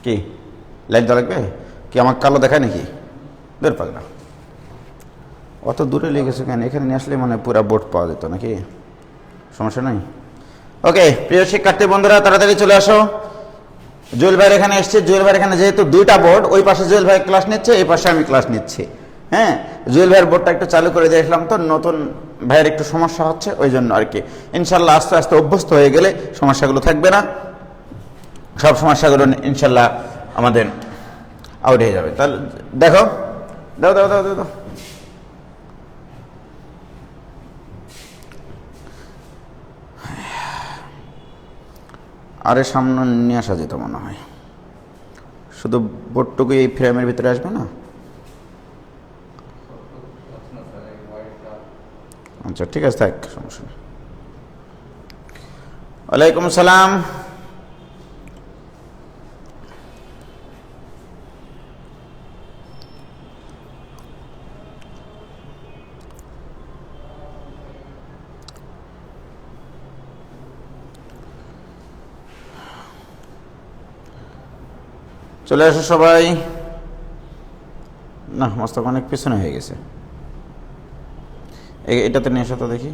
কি লাইট দেওয়া লাগবে? কি আমার কালো দেখায় নাকি? বের পাক না, অত দূরে লেগেছে কেন? এখানে নিয়ে আসলে মানে পুরা বোর্ড পাওয়া যেত নাকি, সমস্যা নাই। ওকে, প্রিয় শিক্ষার্থী বন্ধুরা তাড়াতাড়ি চলে আসো। জুয়েল ভাইয়ের এখানে এসছে। জুয়েল ভাইয়ের এখানে যেহেতু দুইটা বোর্ড, ওই পাশে জুয়েল ভাই ক্লাস নিচ্ছে, এই পাশে আমি ক্লাস নিচ্ছি। হ্যাঁ, জুয়েল ভাইয়ের বোর্ডটা একটু চালু করে দেখলাম, তো নতুন ভাইয়ের একটু সমস্যা হচ্ছে, ওই জন্য আর কি। ইনশাল্লাহ আস্তে আস্তে অভ্যস্ত হয়ে গেলে সমস্যাগুলো থাকবে না, সব সমস্যাগুলো ইনশাল্লাহ আমাদের আউট হয়ে যাবে। তাহলে দেখো, দাও দাও দাও দাও দাও। আরে সামনে নিয়ে আসা যেত মনে হয়, শুধু বোর্ডটুকু এই ফ্রেমের ভিতরে আসবে না। আচ্ছা ঠিক আছে, থাক, সমস্যা নেই। ওয়ালাইকুম আসসালাম। চলে আসো সবাই। না, মস্তক অনেক পিছনে হয়ে গেছে, এটাতে নিয়ে এসো তো দেখি।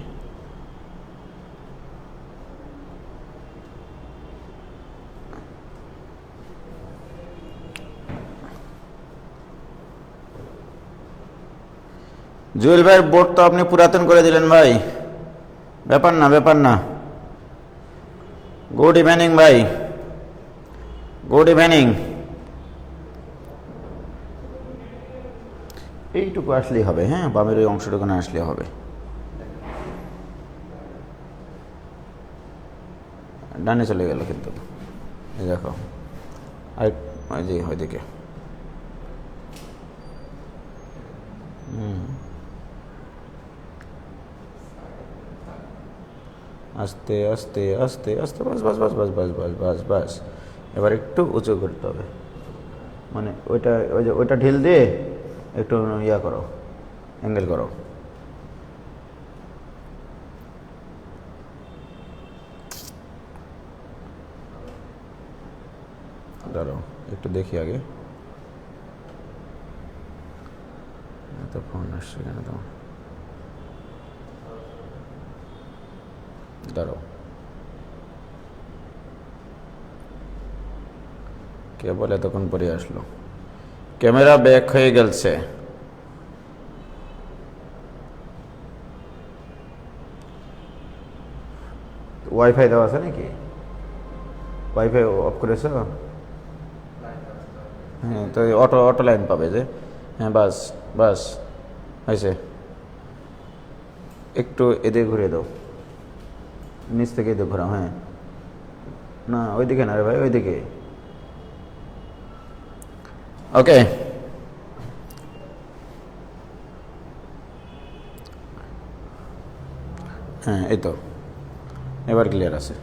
জুয়েল ভাইয়ের বোর্ড তো আপনি পুরাতন করে দিলেন ভাই, ব্যাপার না ব্যাপার না। গুড ইভিনিং ভাই, গুড ইভিনিং। এইটুকু আসলেই হবে, হ্যাঁ, বামের ওই অংশটুকু না আসলে হবে। ডানে চলে গেল কিন্তু, দেখো আর ওই যে ওইদিকে। আস্তে আস্তে আস্তে আস্তে, বাস বাস বাস বাস বাস বাস বাস বাস। এবার একটু উঁচু করতে হবে, মানে ওইটা ওই যে ওইটা ঢিল দিয়ে একটু ইয়া করো, অ্যাঙ্গেল করো। দাঁড়াও একটু দেখি আগে, এত ফোন আসছে কেন তো? দাঁড়াও, কে বলে এতক্ষণ পরে আসলো? ক্যামেরা ব্যাক হয়ে গেছে। ওয়াইফাই দেওয়া আছে নাকি? ওয়াইফাই অফ করেছো? হ্যাঁ, তো অটো অটো লাইন পাবে যে। হ্যাঁ, বাস বাস হয়েছে। একটু এদিকে ঘুরিয়ে দাও, নিচ থেকে এদিকে ঘোরাও। হ্যাঁ, না ওইদিকে না রে ভাই, ওইদিকে। ওকে, হ্যাঁ এই তো এবার ক্লিয়ার আছে।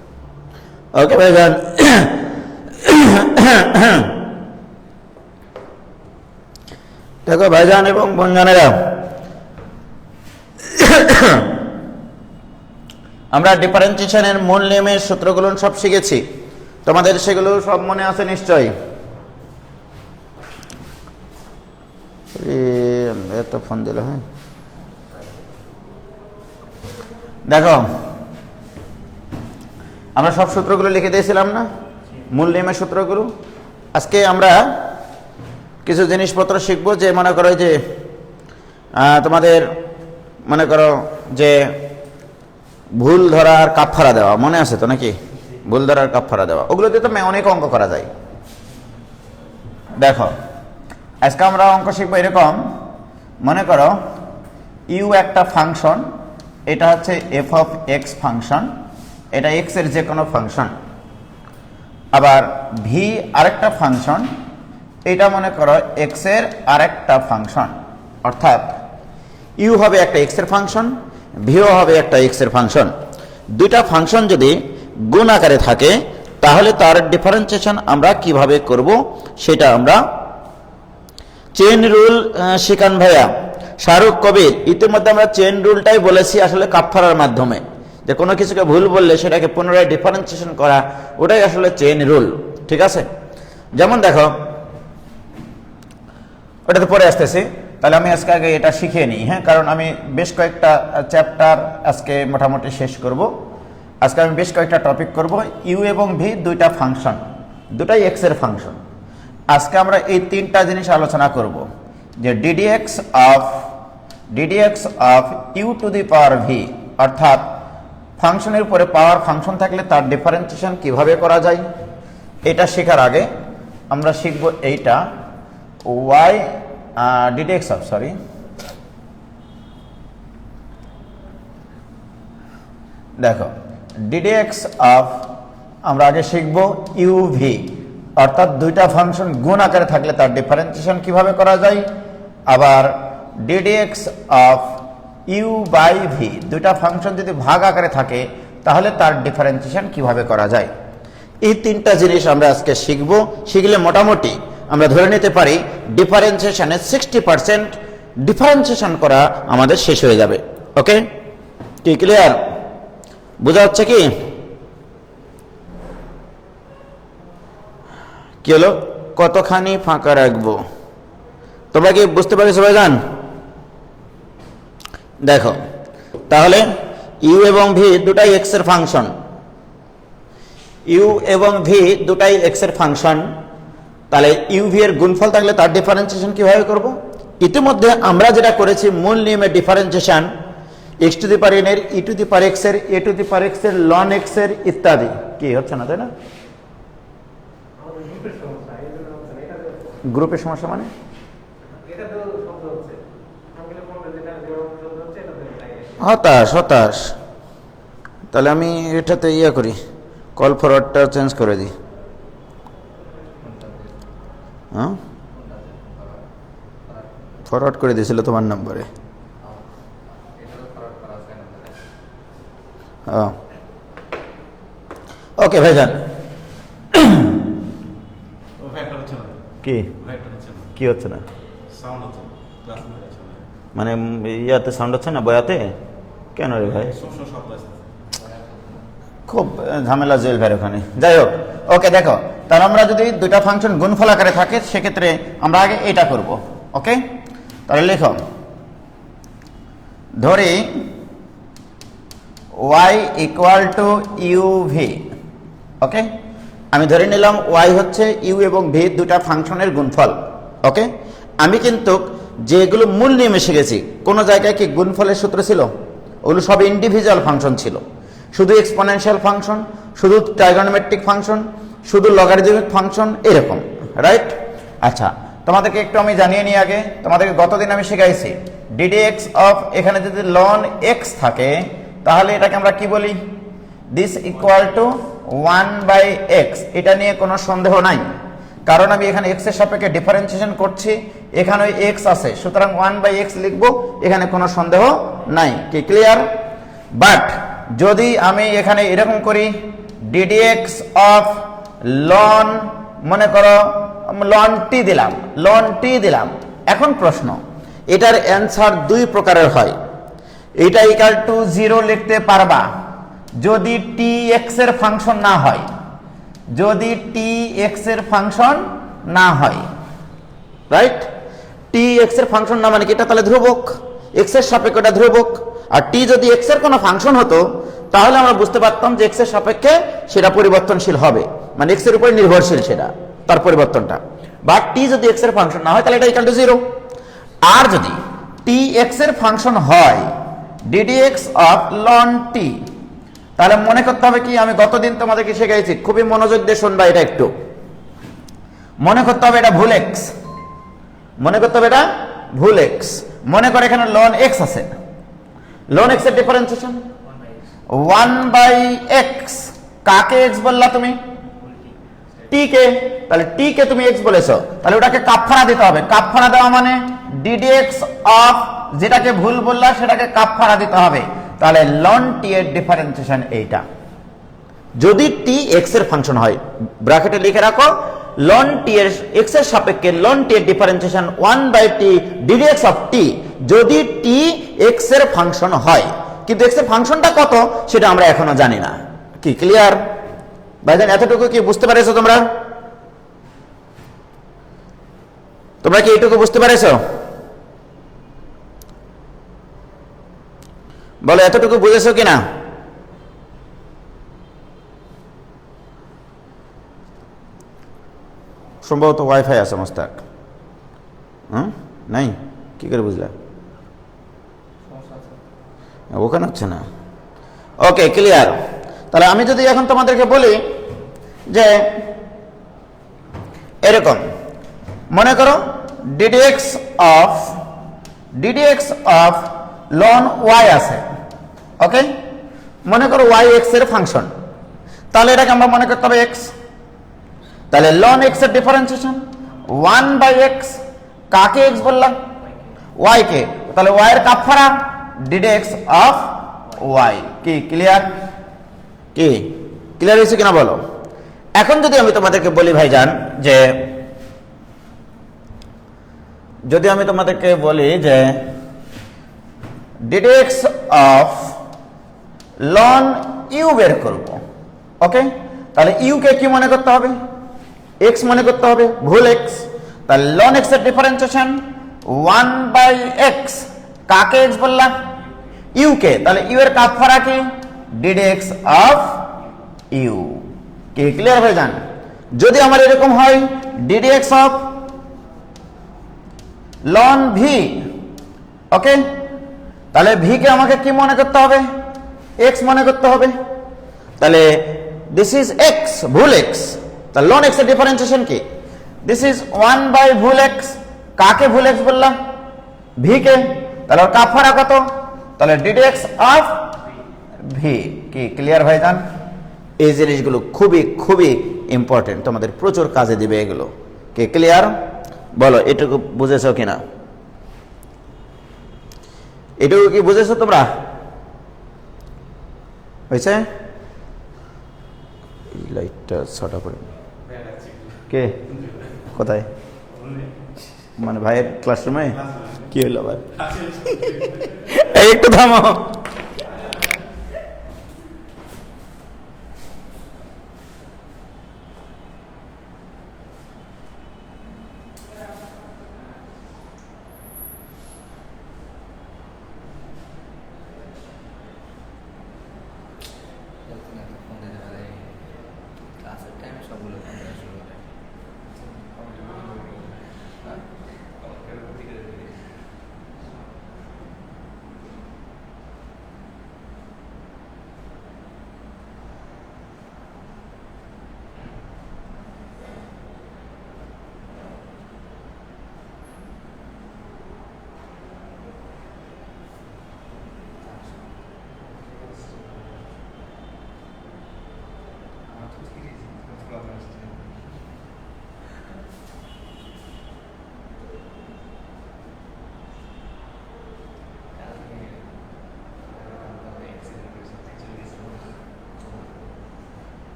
ওকে ভাইজান, দেখো ভাইজান এবং বোনজানেরা, আমরা ডিফারেন্সিয়েশনের মূল নিয়মের সূত্রগুলো সব শিখেছি, তোমাদের সেগুলো সব মনে আছে নিশ্চয়ই। এত ফোন দিল। হ্যাঁ দেখো, আমরা সব সূত্রগুলো লিখে দিয়েছিলাম না, মূল নিয়মের সূত্রগুলো। আজকে আমরা কিছু জিনিসপত্র শিখবো, যে মনে করো যে তোমাদের মনে করো যে ভুল ধরা আর কাফফারা দেওয়া মনে আছে তো নাকি? ভুল ধরা আর কাফফারা দেওয়া, ওগুলো দিয়ে তো অনেক অঙ্ক করা যায়। দেখো আজকে আমরা অঙ্ক শিখবো এরকম, মনে করো ইউ একটা ফাংশন, এটা হচ্ছে এফ অফ এক্স ফাংশন, এটা এক্স এর যে কোনো ফাংশন। আবার ভি আরেকটা ফাংশন, এটা মনে করো এক্স এর আরেকটা ফাংশন। অর্থাৎ ইউ হবে একটা এক্স এর ফাংশন, ভিও হবে একটা এক্স এর ফাংশন। দুইটা ফাংশন যদি গুণ আকারে থাকে তাহলে তার ডিফারেন্সিয়েশন আমরা কিভাবে করব সেটা আমরা চেইন রুল শিখান ভাইয়া শাহরুখ কবির। ইতিমধ্যে আমরা চেইন রুলটাই বলেছি আসলে কাফফারার মাধ্যমে, যে কোনো কিছুকে ভুল বললে সেটাকে পুনরায় ডিফারেন্সিয়েশন করা, ওটাই আসলে চেইন রুল। ঠিক আছে, যেমন দেখো, ওটাতে পরে আসতেছি, তাহলে আমি আজকে আগে এটা শিখিয়ে নিই। হ্যাঁ, কারণ আমি বেশ কয়েকটা চ্যাপ্টার আজকে মোটামুটি শেষ করব। আজকে আমি বেশ কয়েকটা টপিক করব। ইউ এবং ভি দুইটা ফাংশন, দুটাই এক্স এর ফাংশন। আজকে আমরা এই তিনটা জিনিস আলোচনা করব, যে ddx of u to the power v, অর্থাৎ ফাংশনের উপরে পাওয়ার ফাংশন থাকলে তার ডিফারেন্সিয়েশন কিভাবে করা যায়। এটা শেখার আগে আমরা শিখব এইটা, ওয়াই ডিডিএক্স অফ দেখো, ডিডিএক্স অফ আমরা আগে শিখব ইউভি, অর্থাৎ দুইটা ফাংশন গুণ আকারে থাকলে তার ডিফারেন্সিয়েশন কিভাবে করা যায়। আবার ddx of u by v, দুইটা ফাংশন যদি ভাগ আকারে থাকে তাহলে তার ডিফারেন্সিয়েশন কিভাবে করা যায়। এই তিনটা জিনিস আমরা আজকে শিখব। শিখলে মোটামুটি আমরা ধরে নিতে পারি ডিফারেন্সিয়েশনের 60% ডিফারেন্সিয়েশন করা আমাদের শেষ হয়ে যাবে। ওকে, কি ক্লিয়ার? বোঝা যাচ্ছে কি? কি হলো, কতখানি ফাঁকা রাখবো? তোমরা কি বুঝতে পারি সবাই? জান দেখো, তাহলে ইউ এবং ভি দুটাই এক্স এর ফাংশন, ইউ এবং ভি দুটাই এক্স এর ফাংশন। তাহলে ইউ ভি এর গুণফল থাকলে তার ডিফারেন্সিয়েশন কিভাবে করব? ইতিমধ্যে আমরা যেটা করেছি মূল নিয়মের differentiation, x two the power N এর, ই টু দি পাওয়ার এক্স এর, এ টু দি পাওয়ার এক্স এর, লন এক্স এর ইত্যাদি। কি হচ্ছে না, তাই না? গ্রুপের সমস্যা মানে হতাশ। তাহলে আমি এটাতে করি, কল ফরওয়ার্ডটা চেঞ্জ করে দিই। হ্যাঁ, ফরওয়ার্ড করে দিয়েছিল তোমার নম্বরে। ওকে ভাইজান, কি হচ্ছে না? মানে ইয়াতে সাউন্ড হচ্ছে না, বয়াতে কেন রে ভাই? খুব ঝামেলা জেল ভাই ওখানে। যাই হোক, ওকে দেখো, তাহলে আমরা যদি দুইটা ফাংশন গুণফল আকারে থাকে সেক্ষেত্রে আমরা আগে এটা করব। ওকে, তাহলে লেখো, ধরি y equal to u v. Okay, আমি ধরে নিলাম y হচ্ছে ইউ এবং ভি দুটা ফাংশনের গুণফল। ওকে, আমি কিন্তু যেগুলো মূল নিয়মে শিখেছি, কোনো জায়গায় কি গুণফলের সূত্র ছিল? ওগুলো সব ইন্ডিভিজুয়াল ফাংশন ছিল, শুধু এক্সপোনেনশিয়াল ফাংশন, শুধু ট্রাইগোনোমেট্রিক ফাংশন, শুধু লগারিদমিক ফাংশন, এরকম, রাইট? আচ্ছা, তোমাদেরকে একটু আমি জানিয়ে নিই আগে। তোমাদেরকে গতদিন আমি শিখাইছি ডিডিএক্স অফ, এখানে যদি লন এক্স থাকে তাহলে এটাকে আমরা কি বলি? This equal two 1/x। এটা নিয়ে কোনো সন্দেহ নাই, কারণ আমি এখানে এক্স এর সাপেক্ষে ডিফারেন্সিয়েশন করছি, এখানে ওই এক্স আছে, সুতরাং 1/x লিখবো, এখানে কোনো সন্দেহ নাই। কি ক্লিয়ার? বাট যদি আমি এখানে এরকম করি, ডিডিএক্স অফ লন, মনে করো লন টি দিলাম, এখন প্রশ্ন, এটার অ্যান্সার দুই প্রকারের হয়। এটা ইকুয়াল টু 0 লিখতে পারবা যদি টি এক্স এর ফাংশন না হয়, যদি টি এক্স এর ফাংশন না হয়, রাইট? টি এক্স এর ফাংশন না মানে কি? এটা তাহলে ধ্রুবক, এক্স এর সাপেক্ষে এটা ধ্রুবক। আর টি যদি এক্স এর কোনো ফাংশন হতো তাহলে আমরা বুঝতে পারতাম যে এক্স এর সাপেক্ষে সেটা পরিবর্তনশীল হবে, মানে এক্স এর উপর নির্ভরশীল সেটা, তার পরিবর্তনটা। বা টি যদি এক্স এর ফাংশন না হয় তাহলে এটা ইকুয়াল টু 0। আর যদি টি এক্স এর ফাংশন হয়, ডিডিএক্স অফ লন টি, তাহলে মনে করতে হবে কি? আমি গতদিন তোমাদেরকে শিখাইছি, খুবই মনোযোগ দিয়ে শুনবা, এটা একটু মনে করতে হবে, এটা ভুল এক্স, মনে করতে হবে এটা ভুল এক্স। মনে করে এখানে লন এক্স আছে, লন এক্স এর ডিফারেন্সিয়েশন 1/x। কাকে এক্স বললা তুমি? টি কে। তাহলে টি কে তুমি এক্স বলেছো, তাহলে ওটাকে কাপফানা দিতে হবে। কাপফানা দেওয়া মানে ডিডিএক্স অফ, যেটাকে ভুল বললা সেটাকে কাপফানা দিতে হবে। তাহলে লন টি এর ডিফারেন্সিয়েশন এইটা, যদি টি এক্স এর ফাংশন হয়। ব্র্যাকেটে লিখে রাখো, লন টি এর এক্স এর সাপেক্ষে লন টি এর ডিফারেন্সিয়েশন 1/t ডিডিএক্স অফ টি, যদি টি এক্স এর ফাংশন হয়। কিন্তু এক্স এর ফাংশনটা কত সেটা আমরা এখনো জানি না। কি ক্লিয়ার ভাইজান? এতটুকু কি বুঝতে পারছো তোমরা? তোমরা কি এইটুকু বুঝতে পেরেছো? বলো এতটুকু বুঝেছো কিনা? সম্ভবত ওয়াইফাই আছে মোস্তাক। নাই, কি করে বুঝলা? ওখানে হচ্ছে না। ওকে, ক্লিয়ার। তাহলে আমি যদি এখন তোমাদেরকে বলি যে এরকম মনে করো ডিডিএক্স অফ লন ওয়াই আছে, ওকে, মনে করো ওয়াই এক্স এর ফাংশন, তাহলে এটাকে আমরা মনে করতে হবে এক্স। তাহলে লন এক্স এর ডিফারেন্সিয়েশন 1/x, কাকে এক্স বললাম? ওয়াই কে। তাহলে ওয়াই এর কাফারা ডিডিএক্স অফ ওয়াই। কি ক্লিয়ার? কি ক্লিয়ার হয়েছে কিনা বলো? এখন যদি আমি তোমাদেরকে বলি ভাইজান যে যদি আমি তোমাদেরকে বলি যে ডিডিএক্স অফ লন ইউ বের করব, ওকে, তাহলে ইউ কে কি মনে করতে হবে? এক্স মনে করতে হবে, ভুল এক্স। তাহলে লন এক্স এর ডিফারেন্সিয়েশন 1/x, কাকে এক্স বললাম? ইউ কে। তাহলে ইউ এর কাফারা কি? Ddx of u. কি ক্লিয়ার হয়ে যান? যদি আমার এরকম হয় ddx of ln v, okay, তাহলে ভি কে আমাকে কি মনে করতে হবে? এক্স মনে করতে হবে। তাহলে দিস ইজ এক্স, ভুল এক্স। তাহলে লন এক্স এর ডিফারেন্সিয়েশন কি? দিস ইজ 1/ভুল এক্স, কাকে ভুল এক্স বললাম? V K. তাহলে ওর কাফারা কত? তাহলে ডিডিএক্স অফ ভি। কি ক্লিয়ার হয়ে যান? এই জিনিসগুলো খুবই খুবই ইম্পর্টেন্ট, তোমাদের প্রচুর কাজে দিবে এগুলো। কি ক্লিয়ার? বলো এটুকু বুঝেছো কিনা? এটুকু কি বুঝেছো তোমরা? হয়েছে? এই লাইটটা ছটা করে কে কোথায়? মানে ভাইয়ের ক্লাসরুমে? কি হলো ভাই? একটু থামো।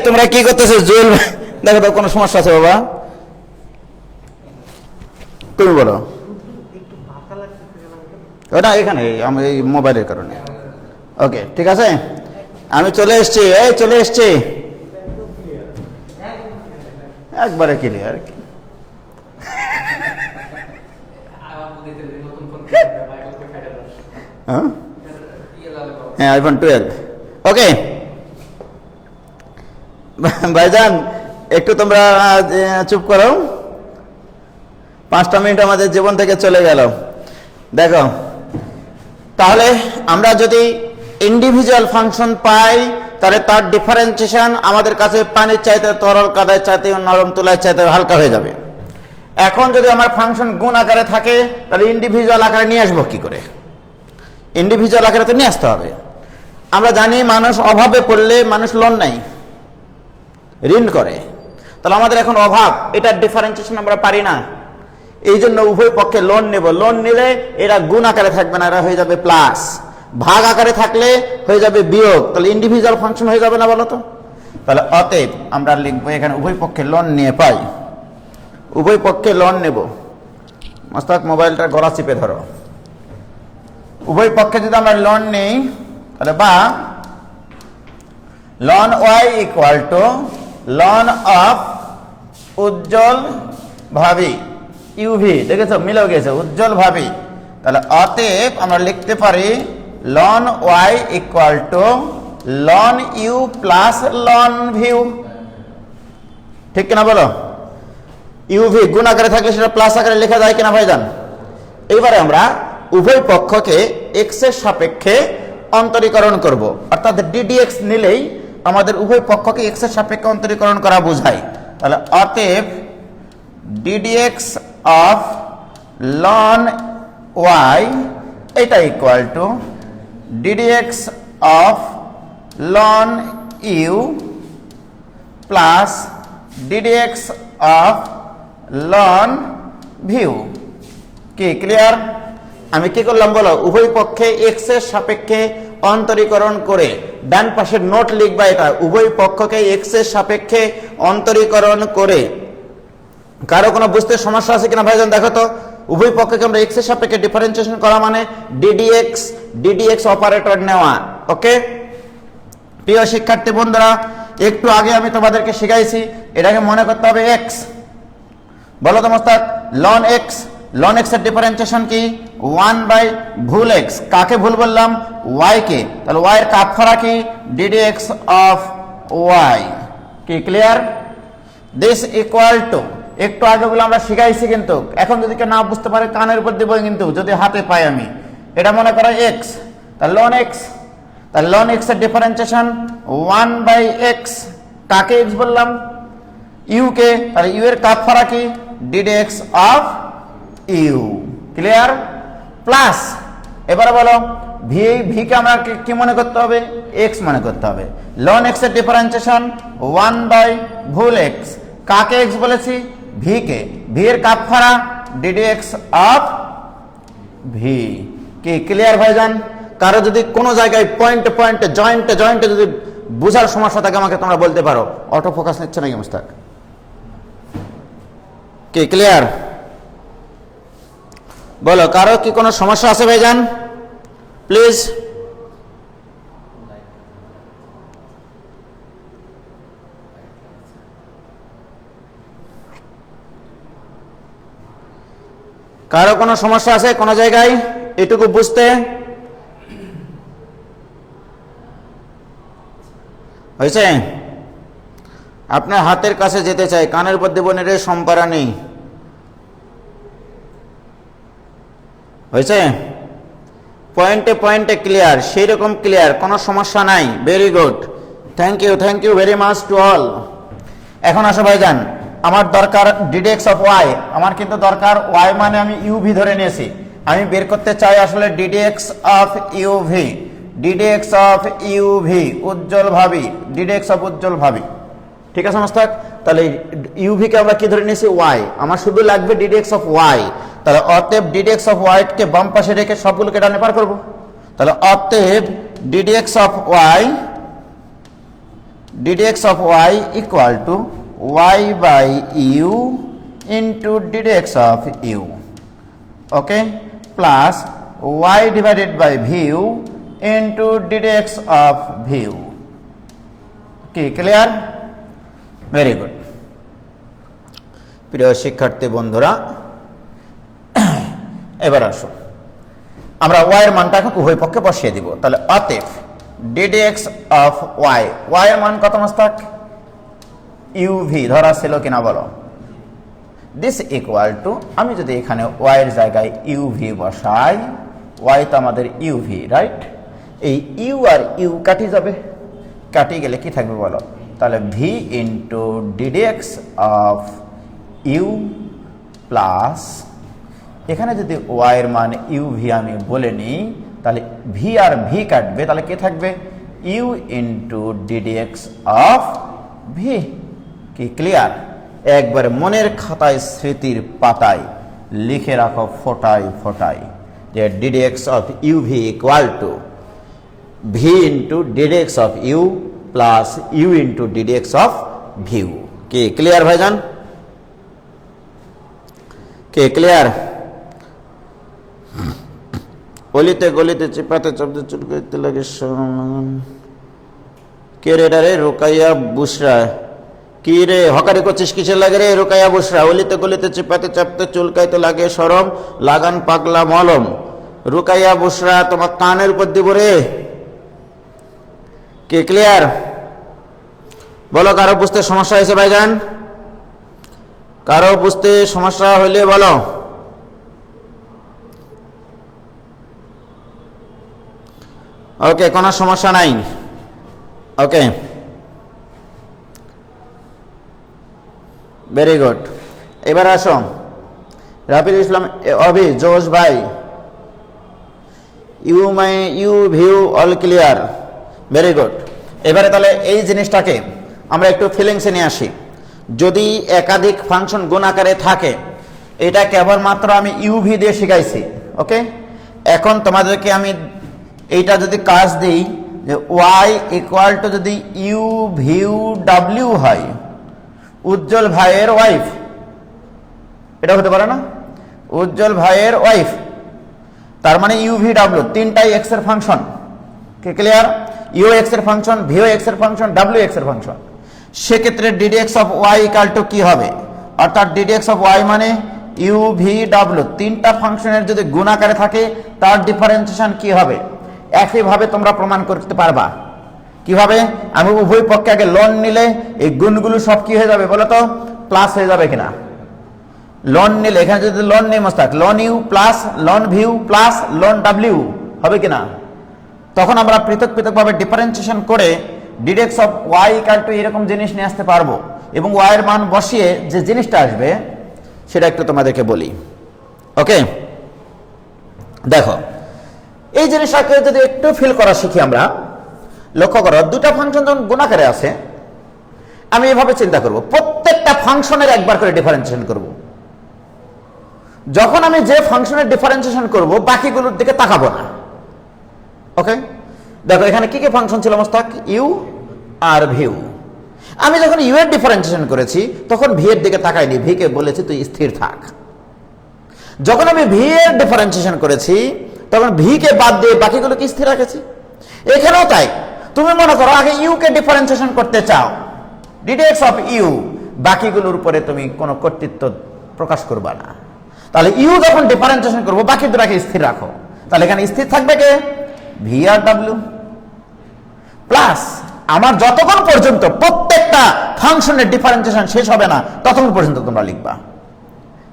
তোমরা কি করতেছো? জুয়েল দেখো তো কোনো সমস্যা আছে বাবা? তুমি বলো। ওটা এখানে আমি এই মোবাইলের কারণে। ওকে ঠিক আছে, আমি চলে এসছি, এই চলে এসছি, একবারে ক্লিয়ার। হ্যাঁ আইফোন 12। ওকে ভাইজান একটু তোমরা চুপ করো, 5টা মিনিট আমাদের জীবন থেকে চলে গেল। দেখো তাহলে আমরা যদি ইন্ডিভিজুয়াল ফাংশন পাই তাহলে তার ডিফারেন্সিয়েশন আমাদের কাছে পানির চাইতে, তরল কাদার চাইতে, নরম তুলার চাইতে হালকা হয়ে যাবে। এখন যদি আমার ফাংশন গুণ আকারে থাকে তাহলে ইন্ডিভিজুয়াল আকারে নিয়ে আসবো কি করে? ইন্ডিভিজুয়াল আকারে তো নিয়ে আসতে হবে। আমরা জানি মানুষ অভাবে পড়লে মানুষ লোন নেয়, ঋণ করে, তাহলে আমাদের এখন অভাব, এটার ডিফারেন্সিয়েশন আমরা পারি না, এই জন্য উভয় পক্ষে লোন নেব। লোন নিলে এরা গুণ আকারে থাকবে না, এরা হয়ে যাবে প্লাস। ভাগ আকারে থাকলে হয়ে যাবে বিয়োগ, তাহলে ইন্ডিভিজুয়াল ফাংশন হয়ে যাবে না বলো তো? তাহলে অতএব আমরা লিখবো এখানে উভয় পক্ষে লোন নিয়ে পাই, উভয় পক্ষে লোন নেব। মস্তাক মোবাইলটা গলা চিপে ধরো। উভয় পক্ষে যদি আমরা লোন নেই তাহলে বা ln y equal to ln of Ujjwal ভাবি ইউভি, দেখেছো মিলেও গেছে, উজ্জ্বল ভাবি। তাহলে অতএব আমরা লিখতে পারি ln y equal to ln u plus ln v, ঠিক কিনা বলো? ইউভি গুণ আকারে থাকলে সেটা প্লাস আকারে লেখা যায় কিনা ভাইজান? এইবারে আমরা উভয় পক্ষকে এক্স এর সাপেক্ষে অন্তরীকরণ করব, অর্থাৎ ডিডিএক্স নিলেই আমাদের উভয় পক্ষকে এক্স এর সাপেক্ষে অন্তরীকরণ করা বোঝায়। তাহলে অতএব ডিডিএক্স অফ লন ওয়াই এটা equal to ddx of ln u plus ddx of ln v. কি ক্লিয়ার? আমি কি করলাম বলো? উভয় পক্ষে এক্স এর সাপেক্ষে অন্তরীকরণ করে, ডান পাশের নোট লিখবা এটা, উভয় পক্ষকে এক্স এর সাপেক্ষে অন্তরীকরণ করে। কারো কোনো বুঝতে সমস্যা আছে কিনা ভাইজান দেখো তো? উভয় পক্ষকে আমরা এক্স এর সাপেক্ষে ডিফারেন্সিয়েশন করা মানে ডিডিএক্স অপারেটর নেওয়া। ওকে প্রিয় শিক্ষার্থী বন্ধুরা, একটু আগে আমি তোমাদেরকে শিখাইছি এটাকে মনে করতে হবে এক্স। বলো তো মোস্তাক, লন এক্স এর ডিফারেন্সিয়েশন কি? 1 ভুল এক্স। কাকে ভুল বললাম? ওয়াই কে। তাহলে ওয়াই এর কাটফারা কি? Ddx of y. কি ক্লিয়ার? দিস ইকুয়াল টু, একটু আগে বলে আমরা শিখাইছি, কিন্তু এখন যদি কেউ না বুঝতে পারে কানের উপর দেবো, কিন্তু যদি হাতে পাই আমি, এটা মনে করো এক্স, তাহলে লন এক্স, তাহলে লন এক্স এর ডিফারেন্সিয়েশন 1/x। কাকে এক্স বললাম? ইউ কে। তাহলে ইউ এর কাটফারা কি? Ddx of u. Clear? Plus এবারে বলো ভি কে আমরা কি মনে করতে হবে? এক্স মনে করতে হবে। লন এক্স এর ডিফারেন্সিয়েশন 1/ভুল এক্স। কাকে এক্স বলেছি? V K. ভি এর কাটফারা ডিডিএক্স অফ ভি। কি ক্লিয়ার ভাইজান? কারো যদি কোনো জায়গায় পয়েন্টে জয়েন্টে যদি বুঝার সমস্যা থাকে আমাকে তোমরা বলতে পারো। অটো ফোকাস নিচ্ছে নাকি মুস্তাক? কি ক্লিয়ার? বলো কারো কি কোনো সমস্যা আছে ভাইজান? প্লিজ। কারো কোনো সমস্যা আছে কোনো জায়গায় এটুকু বুঝতে? হয়েছে? আপনার হাতের কাছে যেতে চাই, কানের উপর দেবনের সম্পারা নেই। হয়েছে? পয়েন্টে ক্লিয়ার, সেই রকম ক্লিয়ার, কোনো সমস্যা নাই। Very good, thank you very much to all. এখন আসো ভাইজান, আমার দরকার ডিডিএক্স অফ ওয়াই। আমার কিন্তু দরকার ওয়াই মানে আমি ইউভি ধরে নিয়েছি, আমি বের করতে চাই আসলে d dx of u v. D dx of u v Ujjwal ভাবি, ডিডিএক্স অফ উজ্জ্বল ভাবি। ঠিক আছে মোস্তাক? তাহলে ইউভি কে আমরা কি ধরে নিয়েছি? ওয়াই। আমার শুধু লাগবে ডিডিএক্স অফ ওয়াই। তাহলে অতএব ডিডিএক্স অফ ওয়াই কে বাম পাশে রেখে সবগুলোকে ডানে পার করব। তাহলে অতএব ddx of y ddx of y equal to y by u into ddx of u, okay, plus y divided by vu into ddx of vu. Okay, clear? Very good. প্রিয় শিক্ষার্থী বন্ধুরা, এবার আসুন আমরা y এর মানটা এখন উভয় পক্ষে বসিয়ে দিব। তাহলে অতএব ddx of y, y এর মান কত মস্তক? uv ধরা ছিল কিনা বলো? দিস ইকুয়াল টু, আমি যদি এখানে y এর জায়গায় uv বসাই, y তো আমাদের uv, রাইট? এই u আর u কাটি যাবে, কাটি গেলে কি থাকবে বলো? তাহলে v into ddx of u plus, এখানে যদি y এর মান uv আমি বলে নিই, তাহলে v আর v কাটবে, তাহলে কে থাকবে? u into ddx of v। কি ক্লিয়ার? একবার মনের খাতায় স্মৃতির পাতায় লিখে রাখো ফোটায় ফোটায় যে ddx of uv equal to v into ddx of u plus u into ddx of v। কি ক্লিয়ার ভাইজান? কে ক্লিয়ার? গলিতে গলিতে চিপাতে চাপতে চুলকাইতে লাগে কে রে রে রোকাইয়া বুসরা, কি রে হকারি করছিস কিসের লাগে রে রোকাইয়া বুসরা? অলিতে গলিতে চিপাতে চাপতে চুলকাইতে লাগে সরম, লাগান পাগলা মলম। রোকাইয়া বুসরা তোমার কানের উপর দিব রে। কে ক্লিয়ার? বলো, কারো বুঝতে সমস্যা হয়েছে ভাইজান? কারো বুঝতে সমস্যা হইলে বলো। ওকে, কোনো সমস্যা নাই। Okay, very good. এবার আসো রাফিল ইসলাম, অভি, জোশ ভাই, u v all clear, very good. এবারে তাহলে এই জিনিসটাকে আমরা একটু ফিলিংসে নিয়ে আসি। যদি একাধিক ফাংশন গুণ আকারে থাকে, এটা কেবলমাত্র আমি ইউভি দিয়ে শিখাইছি, ওকে। এখন তোমাদেরকে আমি এইটা যদি কাজ দিই যে y ইকুয়াল টু যদি ইউ ভিউ ডাব্লিউ হয়, উজ্জ্বল ভাইয়ের ওয়াইফ, এটা হতে পারে না? উজ্জ্বল ভাইয়ের ওয়াইফ, তার মানে ইউ ভি ডাব্লিউ তিনটাই এক্স এর ফাংশন। কে ক্লিয়ার? ইউ এক্স এর ফাংশন, ভিও এক্স এর ফাংশন, ডাব্লিউ এক্স এর ফাংশন। সেক্ষেত্রে ddx of y equal to কি হবে? অর্থাৎ ddx অফ y মানে ইউ ভি ডাব্লিউ তিনটা ফাংশনের যদি গুণ আকারে থাকে, তার ডিফারেন্সিয়েশন কি হবে? একইভাবে তোমরা প্রমাণ করতে পারবা। কিভাবে? আমি উভয় পক্ষে আগে লন নিলে এই গুণগুলো সব কি হয়ে যাবে বলো তো? প্লাস হয়ে যাবে কিনা? লন নিলে এখানে যদি লন নেই Mostak, ln u plus ln v plus ln ডাব্লিউ হবে কিনা? তখন আমরা পৃথক পৃথকভাবে ডিফারেন্সিয়েশন করে ddx of y equal to এরকম জিনিস নিয়ে আসতে পারবো, এবং y এর মান বসিয়ে যে জিনিসটা আসবে সেটা একটু তোমাদেরকে বলি। ওকে, দেখো এই জিনিসটাকে যদি একটু ফিল করা শিখি আমরা, লক্ষ্য করো দুটা ফাংশন যখন গুণাকারে আছে, আমি এভাবে চিন্তা করব প্রত্যেকটা ফাংশনের একবার করে ডিফারেন্সিয়েশন করব। যখন আমি যে ফাংশনের ডিফারেন্সিয়েশন করব, বাকিগুলোর দিকে তাকাবো না। ওকে, দেখো এখানে কি কি ফাংশন ছিল মোস্তাক? You R view. আমি যখন ইউ এর ডিফারেন্সিয়েশন করেছি, তখন ভি এর দিকে তাকাইনি, ভি কে বলেছি তুই স্থির থাক। যখন আমি ভি এর ডিফারেন্সিয়েশন করেছি, তখন ভি কে বাদ দিয়ে বাকিগুলোকে স্থির রেখেছি। এখানেও তাই, তুমি মনে করো আগে ইউ কে ডিফারেন্সিয়েশন করতে চাও, ddx অফ ইউ, বাকিগুলোর উপরে তুমি কোনো কর্তৃত্ব প্রকাশ করবা না। তাহলে ইউ যখন ডিফারেন্সিয়েশন করবো, বাকি দুটাকে স্থির রাখো। তাহলে এখানে স্থির থাকবে কে? ভি আর ডাব্লিউ। প্লাস আমার যতক্ষণ পর্যন্ত প্রত্যেকটা ফাংশনের ডিফারেন্সিয়েশন শেষ হবে না, ততক্ষণ পর্যন্ত তোমরা লিখবা।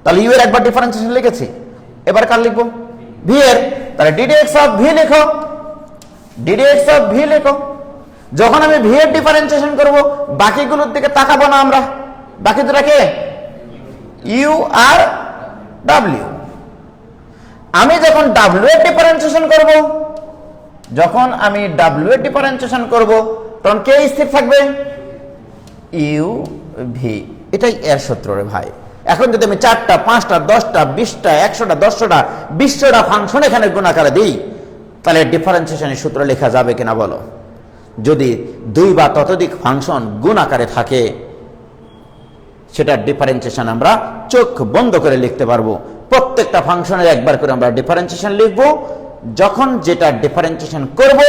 তাহলে ইউ এর একবার ডিফারেন্সিয়েশন লিখেছি, এবার কার লিখবো? ভি এর। তাহলে ddx অফ ভি লিখো, ddx অফ ভি লিখো। যখন আমি ভি এর ডিফারেন্সিয়েশন করব, বাকিগুলোর দিকে তাকাবো না আমরা। বাকি দুটাকে ইউ আর ডাব্লিউ। আমি যখন ডাব্লিউ এর ডিফারেন্সিয়েশন করব, যখন আমি ডাব্লিউ এর ডিফারেন্সিয়েশন করব, তখন কে স্থির থাকবে? U V. এটাই এর সূত্র রে ভাই। এখন যদি আমি 4টা 5টা 10টা 20টা 100টা 100টা 200টা ফাংশন এখানে গুণ আকারে দিই, তাহলে ডিফারেন্সিয়েশনের সূত্র লেখা যাবে কিনা বলো? যদি দুই বা ততোধিক ফাংশন গুণ আকারে থাকে, সেটার ডিফারেন্সিয়েশন আমরা চোখ বন্ধ করে লিখতে পারবো। প্রত্যেকটা ফাংশনের একবার করে আমরা ডিফারেন্সিয়েশন লিখব। যখন যেটা ডিফারেন্সিয়েশন করব,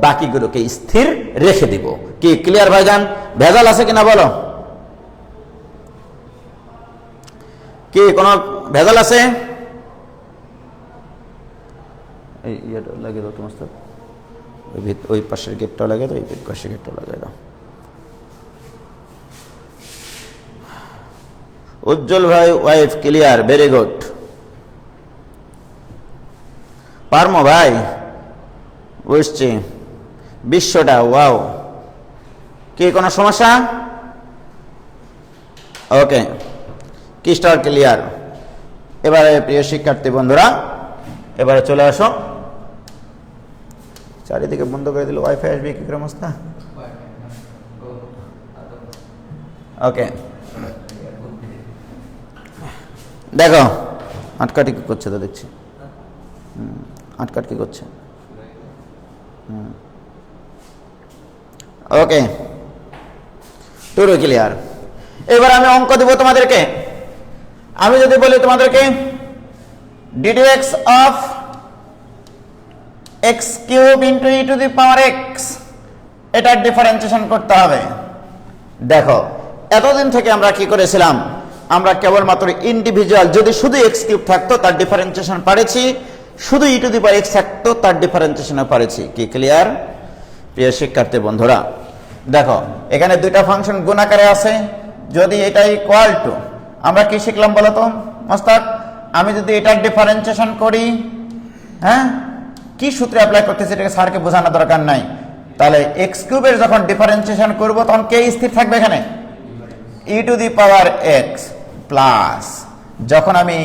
বাকিগুলোকে স্থির রেখে দিব। কি ক্লিয়ার ভাইজান? ভেজাল আছে কিনা বলো? কি কোনো ভেজাল আছে? এই ইয়েটা লাগিয়ে দাও তোমার, ওই পাশের গেটটাও লাগিয়ে দাও, এই পাশের গেটটাও লাগিয়ে দাও। উজ্জ্বল ভাই ওয়াইফ ক্লিয়ার, ভেরি গুড। পারমো ভাই, বুঝছি বিশ্বটা, ওয়াও। কি কোনো সমস্যা? ওকে, ক্রিস্টাল ক্লিয়ার। এবারে প্রিয় শিক্ষার্থী বন্ধুরা, এবারে চলে আসো। চারিদিকে বন্ধ করে দিল, ওয়াইফাই আসবে কি করে মস্তা? ওকে, দেখো আটকাটি কি করছে তো দেখছি। আটকাট কি করছে? ওকে, টুরু ক্লিয়ার। এবার আমি অঙ্ক দেব তোমাদেরকে। আমি যদি বলি তোমাদেরকে ddx of x cube into e two the power x, এটার ডিফারেন্সিয়েশন করতে হবে। দেখো এতদিন থেকে আমরা কি করেছিলাম, আমরা কেবলমাত্র ইন্ডিভিজুয়াল যদি শুধু x কিউব থাকতো তার ডিফারেন্সিয়েশন পারেছি, শুধু e two the power x থাকতো তার ডিফারেন্সিয়েশনও পারেছি। কি ক্লিয়ার প্রিয় শিক্ষার্থী বন্ধুরা? দেখো এখানে দুইটা ফাংশন গুণ আকারে আছে। যদি এটা ইকুয়াল টু, আমরা কি শিখলাম বলো তো মোস্তাক? আমি যদি এটার ডিফারেন্সিয়েশন করি, হ্যাঁ কি সূত্রে অ্যাপ্লাই করতেছি এটাকে স্যারকে বোঝানোর দরকার নাই। তাহলে x কিউবের যখন ডিফারেন্সিয়েশন করব তখন কে স্থির থাকবে এখানে? e two the power x plus, যখন আমি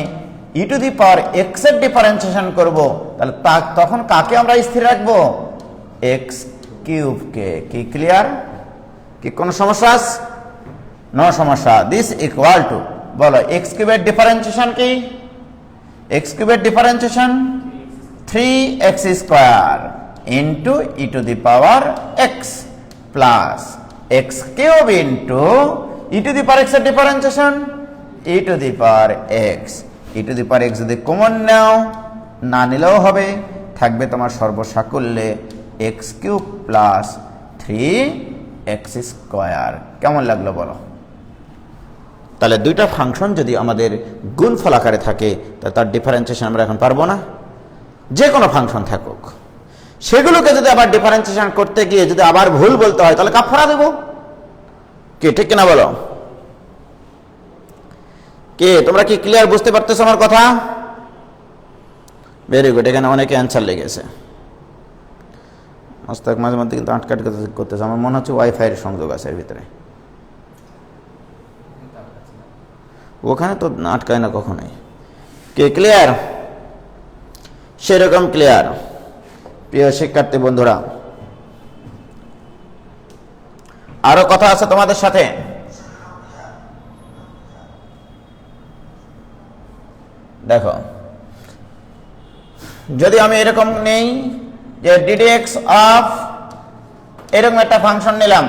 e two the power x এর ডিফারেন্সিয়েশন করব তাহলে তখন কাকে আমরা স্থির রাখবো? x কিউবকে। কি ক্লিয়ার? কি কোনো সমস্যা? নো সমস্যা। দিস ইকুয়াল টু, বলো x কিউবের ডিফারেন্সিয়েশন কি? x কিউবের differentiation 3x square into e two the power x plus x cube into e two the power x এর differentiation e two the power x। e two the power x যদি common নাও, না নিলেও হবে, থাকবে তোমার সর্বসাকুল্যে x cube plus 3x square. কেমন লাগলো বলো? তাহলে দুইটা ফাংশন যদি আমাদের গুণফল আকারে থাকে তা তার ডিফারেন্সিয়েশন আমরা এখন পারবো না। যে কোনো ফাংশন থাকুক, সেগুলোকে যদি আবার ডিফারেন্সিয়েশন করতে গিয়ে যদি আবার ভুল বলতে হয় তাহলে কাফারা দেব। কি ঠিক কিনা বলো? কে তোমরা কি ক্লিয়ার বুঝতে পারতেছো আমার কথা? Very good. এখানে অনেকে অ্যান্সার লেগেছে। মস্তাক মাঝে মধ্যে কিন্তু আটকাট করতেছে, আমার মনে হচ্ছে ওয়াইফাই এর সংযোগ আছে এর ভিতরে। ওখানে তো আটকায় না কখনোই। কে ক্লিয়ার? সেরকম ক্লিয়ার প্রিয় শিক্ষার্থী বন্ধুরা। আরো কথা আছে তোমাদের সাথে। দেখো যদি আমি এরকম নেই যে ddx অফ, এরকম একটা ফাংশন নিলাম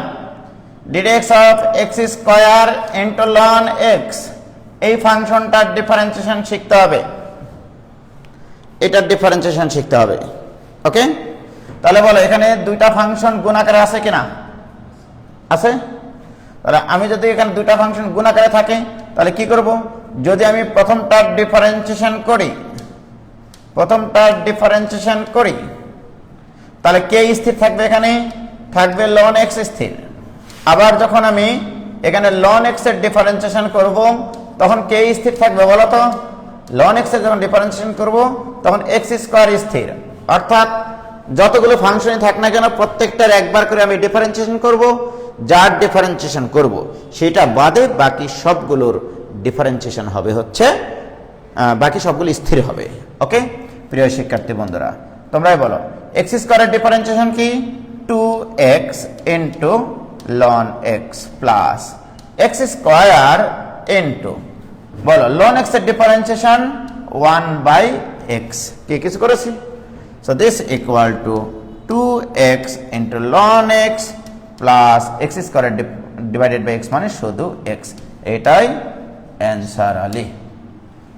ddx of x square into ln x, এই ফাংশনটার ডিফারেন্সিয়েশন শিখতে হবে, এটার ডিফারেন্সিয়েশন শিখতে হবে। ওকে, তাহলে বলো এখানে দুইটা ফাংশন গুণ আকারে আছে কিনা? আছে। তাহলে আমি যদি এখানে দুইটা ফাংশন গুণ আকারে থাকে তাহলে কি করব? যদি আমি প্রথমটার ডিফারেন্সিয়েশন করি, তাহলে কে স্থির থাকবে? এখানে থাকবে ln x স্থির। আবার যখন আমি এখানে ln x এর ডিফারেন্সিয়েশন করব তখন কে স্থির থাকবে বলো তো? ln x এর যখন ডিফারেন্সিয়েশন করব তখন x স্কয়ার স্থির। অর্থাৎ যতগুলো ফাংশনই থাক না কেন প্রত্যেকটার একবার করে আমি ডিফারেন্সিয়েশন করব, যার ডিফারেন্সিয়েশন করব সেটা বাদে বাকি সবগুলোর ডিফারেন্সিয়েশন হবে হচ্ছে, বাকি সবগুলো স্থির হবে। ওকে প্রিয় শিক্ষার্থী বন্ধুরা, তোমরাই বলো x স্কয়ারের ডিফারেন্সিয়েশন কি? 2x into ln x plus x square into, বলো ln x এর ডিফারেন্সিয়েশন 1/x। কি কিছু করেছি? So this equal to 2x into ln x plus x square divided by x মানে শুধু এক্স, এটাই অ্যান্সার আলী।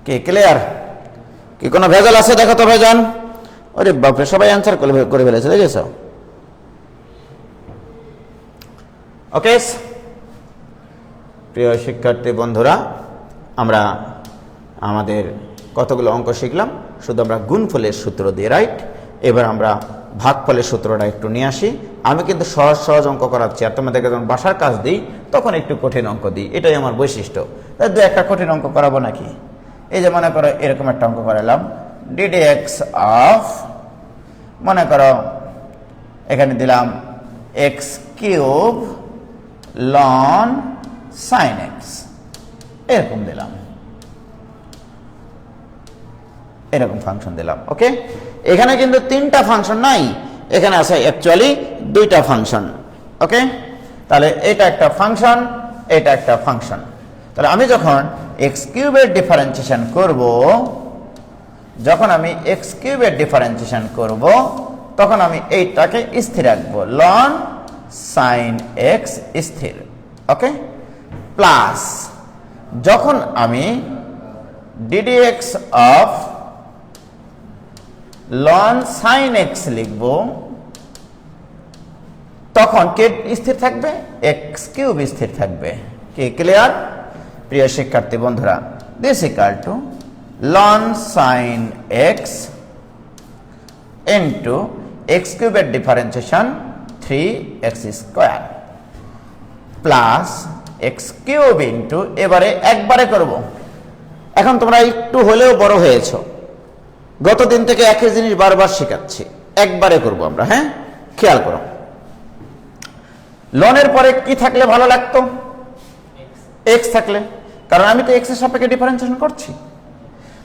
কি ক্লিয়ার? কি কোনো ভেজাল আছে দেখো তো ভাইজান? ওরে বাপরে, সবাই অ্যান্সার করে ফেলেছে, দেখেছ? ওকে প্রিয় শিক্ষার্থী বন্ধুরা, আমরা আমাদের কতগুলো অঙ্ক শিখলাম, শুধু আমরা গুণফলের সূত্র দিয়ে, রাইট? এবার আমরা ভাগফলের সূত্রটা একটু নিয়ে আসি। আমি কিন্তু সহজ সহজ অঙ্ক করাচ্ছি, আর তোমাদেরকে যখন বাসার কাজ দিই তখন একটু কঠিন অঙ্ক দিই, এটাই আমার বৈশিষ্ট্য। তাই দু একটা কঠিন অঙ্ক করাবো নাকি? এই যে মনে করো এরকম একটা অঙ্ক করালাম, ddx অফ, মনে করো এখানে দিলাম x cube loan sine x, এরকম দিলাম, এরকম ফাংশন দিলাম। ওকে, এখানে কিন্তু তিনটা ফাংশন নাই, এখানে আছে অ্যাকচুয়ালি দুইটা ফাংশন। ওকে, তাহলে এটা একটা ফাংশন, এটা একটা ফাংশন। তাহলে আমি যখন এক্স কিউবের ডিফারেন্সিয়েশন করব, যখন আমি এক্স কিউবের ডিফারেন্সিয়েশন করব, তখন আমি এইটাকে স্থির রাখবো, লন সাইন এক্স স্থির। ওকে, প্লাস যখন আমি ddx of loan sine x লিখব, তখন কে স্থির থাকবে? এক্স কিউব স্থির থাকবে। কি ক্লিয়ার প্রিয় শিক্ষার্থী বন্ধুরা? This equal to ln sine x into x কিউবের differentiation 3x square plus x cube into, এবারে একবারে করব। এখন তোমরা একটু হলেও বড় হয়েছ, গত দিন থেকে একই জিনিস বারবার শেখাচ্ছি, একবারে করব আমরা। হ্যাঁ, খেয়াল করো, লনের পরে কি থাকলে ভালো লাগতো? এক্স থাকলে, কারণ আমি তো এক্স এর সাপেক্ষে ডিফারেন্সিয়েশন করছি।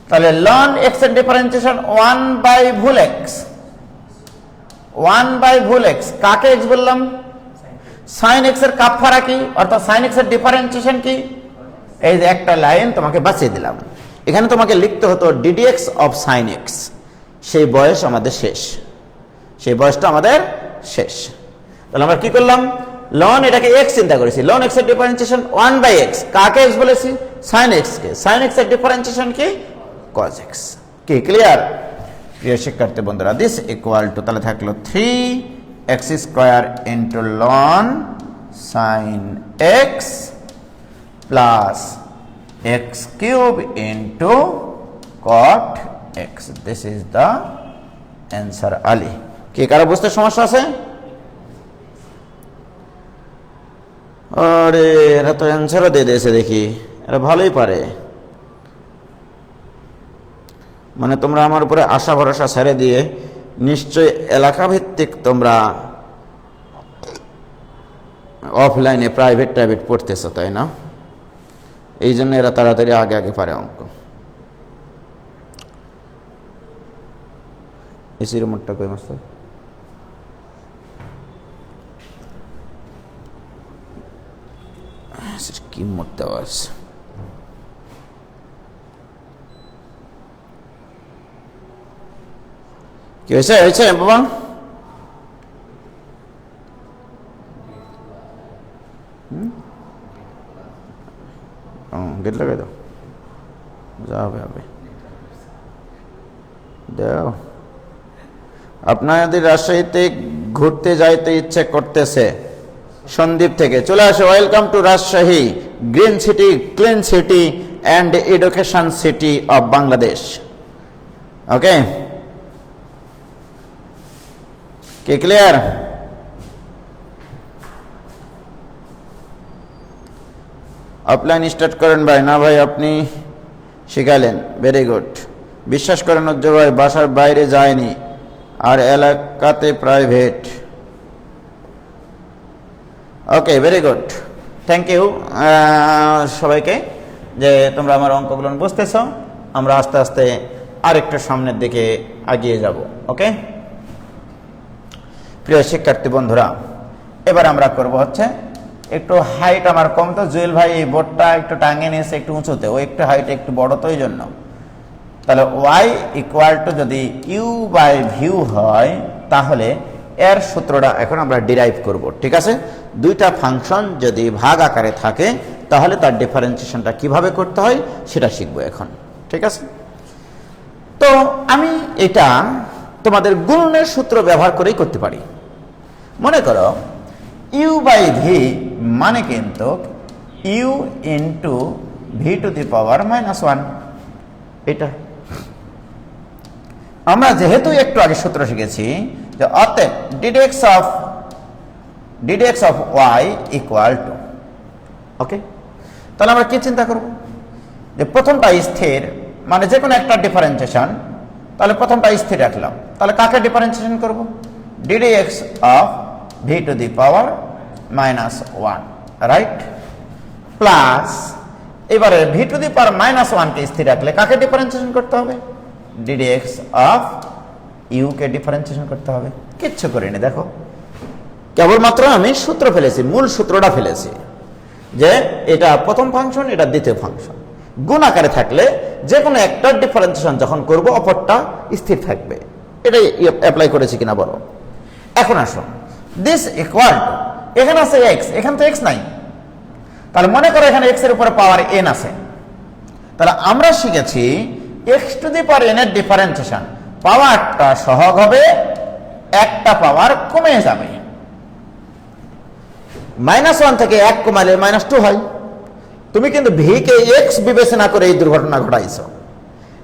তাহলে লন এক্স এর ডিফারেন্সিয়েশন 1/ভুল এক্স, 1/ভুল এক্স। কাকে এক্স বললাম? সাইন এক্স এর কাফারা কি, অর্থাৎ সাইন এক্স এর ডিফারেন্সিয়েশন কি? এই যে একটা লাইন তোমাকে বাঁচিয়ে দিলাম। এখানে তোমাকে লিখতে হতো ddx অফ সাইন এক্স, সেই বয়স আমাদের শেষ, সেই বয়সটা আমাদের শেষ। তাহলে আমরা কি করলাম? লন এটাকে এক্স চিন্তা করেছি, লন এক্স এর ডিফারেন্সিয়েশন 1/x, কাকে এক্স বলেছি? সাইন এক্স কে। সাইন এক্স এর ডিফারেন্সিয়েশন কি? Cos x. কি ক্লিয়ার প্রিয় শিক্ষার্থী বন্ধুরা? দিস ইকুয়াল টু, তাহলে থাকলো 3x square into ln sine x plus x cube into cot x. This is the answer Ali. কি কারো বুঝতে সমস্যা আছে? আরে এরা তো অ্যান্সারও দিয়ে দিয়েছে, দেখি এরা ভালোই পারে। মানে তোমরা আমার উপরে আশা ভরসা ছেড়ে দিয়ে নিশ্চয় এলাকা ভিত্তিক তোমরা অফলাইনে প্রাইভেট পড়তেছো, তাই না? এই জন্য এরা তাড়াতাড়ি আগে আগে পারে অঙ্ক। এসি রিমোটটা কই মাস্টার? কি মোট দেওয়া আছে? কি হয়েছে হয়েছে বাবা? গেট লাগাই দাও, যা হবে হবে। দাও, আপনাদের রাজশাহীতে ঘুরতে যাইতে ইচ্ছে করতেছে, সন্দীপ থেকে চলে আসে। Welcome to Rajshahi, green city, clean city and education city of Bangladesh. Okay, কি ক্লিয়ার? অফলাইন স্টার্ট করেন ভাই। না ভাই, আপনি শিখালেন, ভেরি গুড। বিশ্বাস করেন উজ্জ্বল ভাই, বাসার বাইরে যায়নি আর এলাকাতে private. Okay, very good, thank you সবাইকে যে তোমরা আমার অঙ্কগুলো বুঝতেছ। আমরা আস্তে আস্তে আরেকটু সামনের দিকে এগিয়ে যাব। ওকে প্রিয় শিক্ষার্থী বন্ধুরা, এবার আমরা করব হচ্ছে একটু হাইট আমার কম, তো জুয়েল ভাই এই বোর্ডটা একটু টাঙিয়ে নিয়েছে একটু উঁচুতে, ও একটু হাইট একটু বড়, তো এই জন্য। তাহলে y ইকুয়াল টু যদি u বাই ভিউ হয়, তাহলে এর সূত্রটা এখন আমরা ডিরাইভ করব, ঠিক আছে? দুইটা ফাংশন যদি ভাগ আকারে থাকে তাহলে তার ডিফারেন্সিয়েশনটা কিভাবে করতে হয় সেটা শিখবো এখন, ঠিক আছে? তো আমি এটা তোমাদের গুণনের সূত্র ব্যবহার করেই করতে পারি। মনে করো ইউ বাই ভি মানে কিন্তু u into v to the power -1, এটা আমরা যেহেতু একটু আগে সূত্র শিখেছি যে অতএব d d of y equal to, okay? তাহলে আমরা কি চিন্তা করব যে প্রথমটা স্থির মানে যে কোনো একটা ডিফারেন্সিয়েশন, তাহলে প্রথমটা স্থির রাখলাম, তাহলে কাকে ডিফারেন্সিয়েশন করব? Dd x of v to the power -1, right? Plus এবারে ভি টু দি পাওয়ার -1 কে স্থির রাখলে কাকে ডিফারেন্সিয়েশন করতে হবে? ডিডি এক্স অফ ইউ কে ডিফারেন্সিয়েশন করতে হবে। কিচ্ছু করিনি, দেখো কেবলমাত্র আমি সূত্র ফেলেছি, মূল সূত্রটা ফেলেছি যে এটা প্রথম ফাংশন, এটা দ্বিতীয় ফাংশন। গুণ আকারে থাকলে যে কোনো একটা ডিফারেন্সিয়েশন যখন করব অপরটা স্থির থাকবে, এটাই অ্যাপ্লাই করেছি কিনা বলো। এখন আসুন, দিস ইকুয়াল টু, এখানে আছে এক্স, এখানে তো এক্স নাই, তাহলে মনে করো এখানে এক্স এর উপরে পাওয়ার এন আছে, তাহলে আমরা শিখেছি x two the power N এর ডিফারেন্সিয়েশন পাওয়ারটা সহগ হবে, একটা পাওয়ার কমে যাবে। -1 থেকে 1 কমালে -2 হয়। তুমি কিন্তু ভি কে এক্স বিবেচনা করে এই দুর্ঘটনা ঘটাইছো,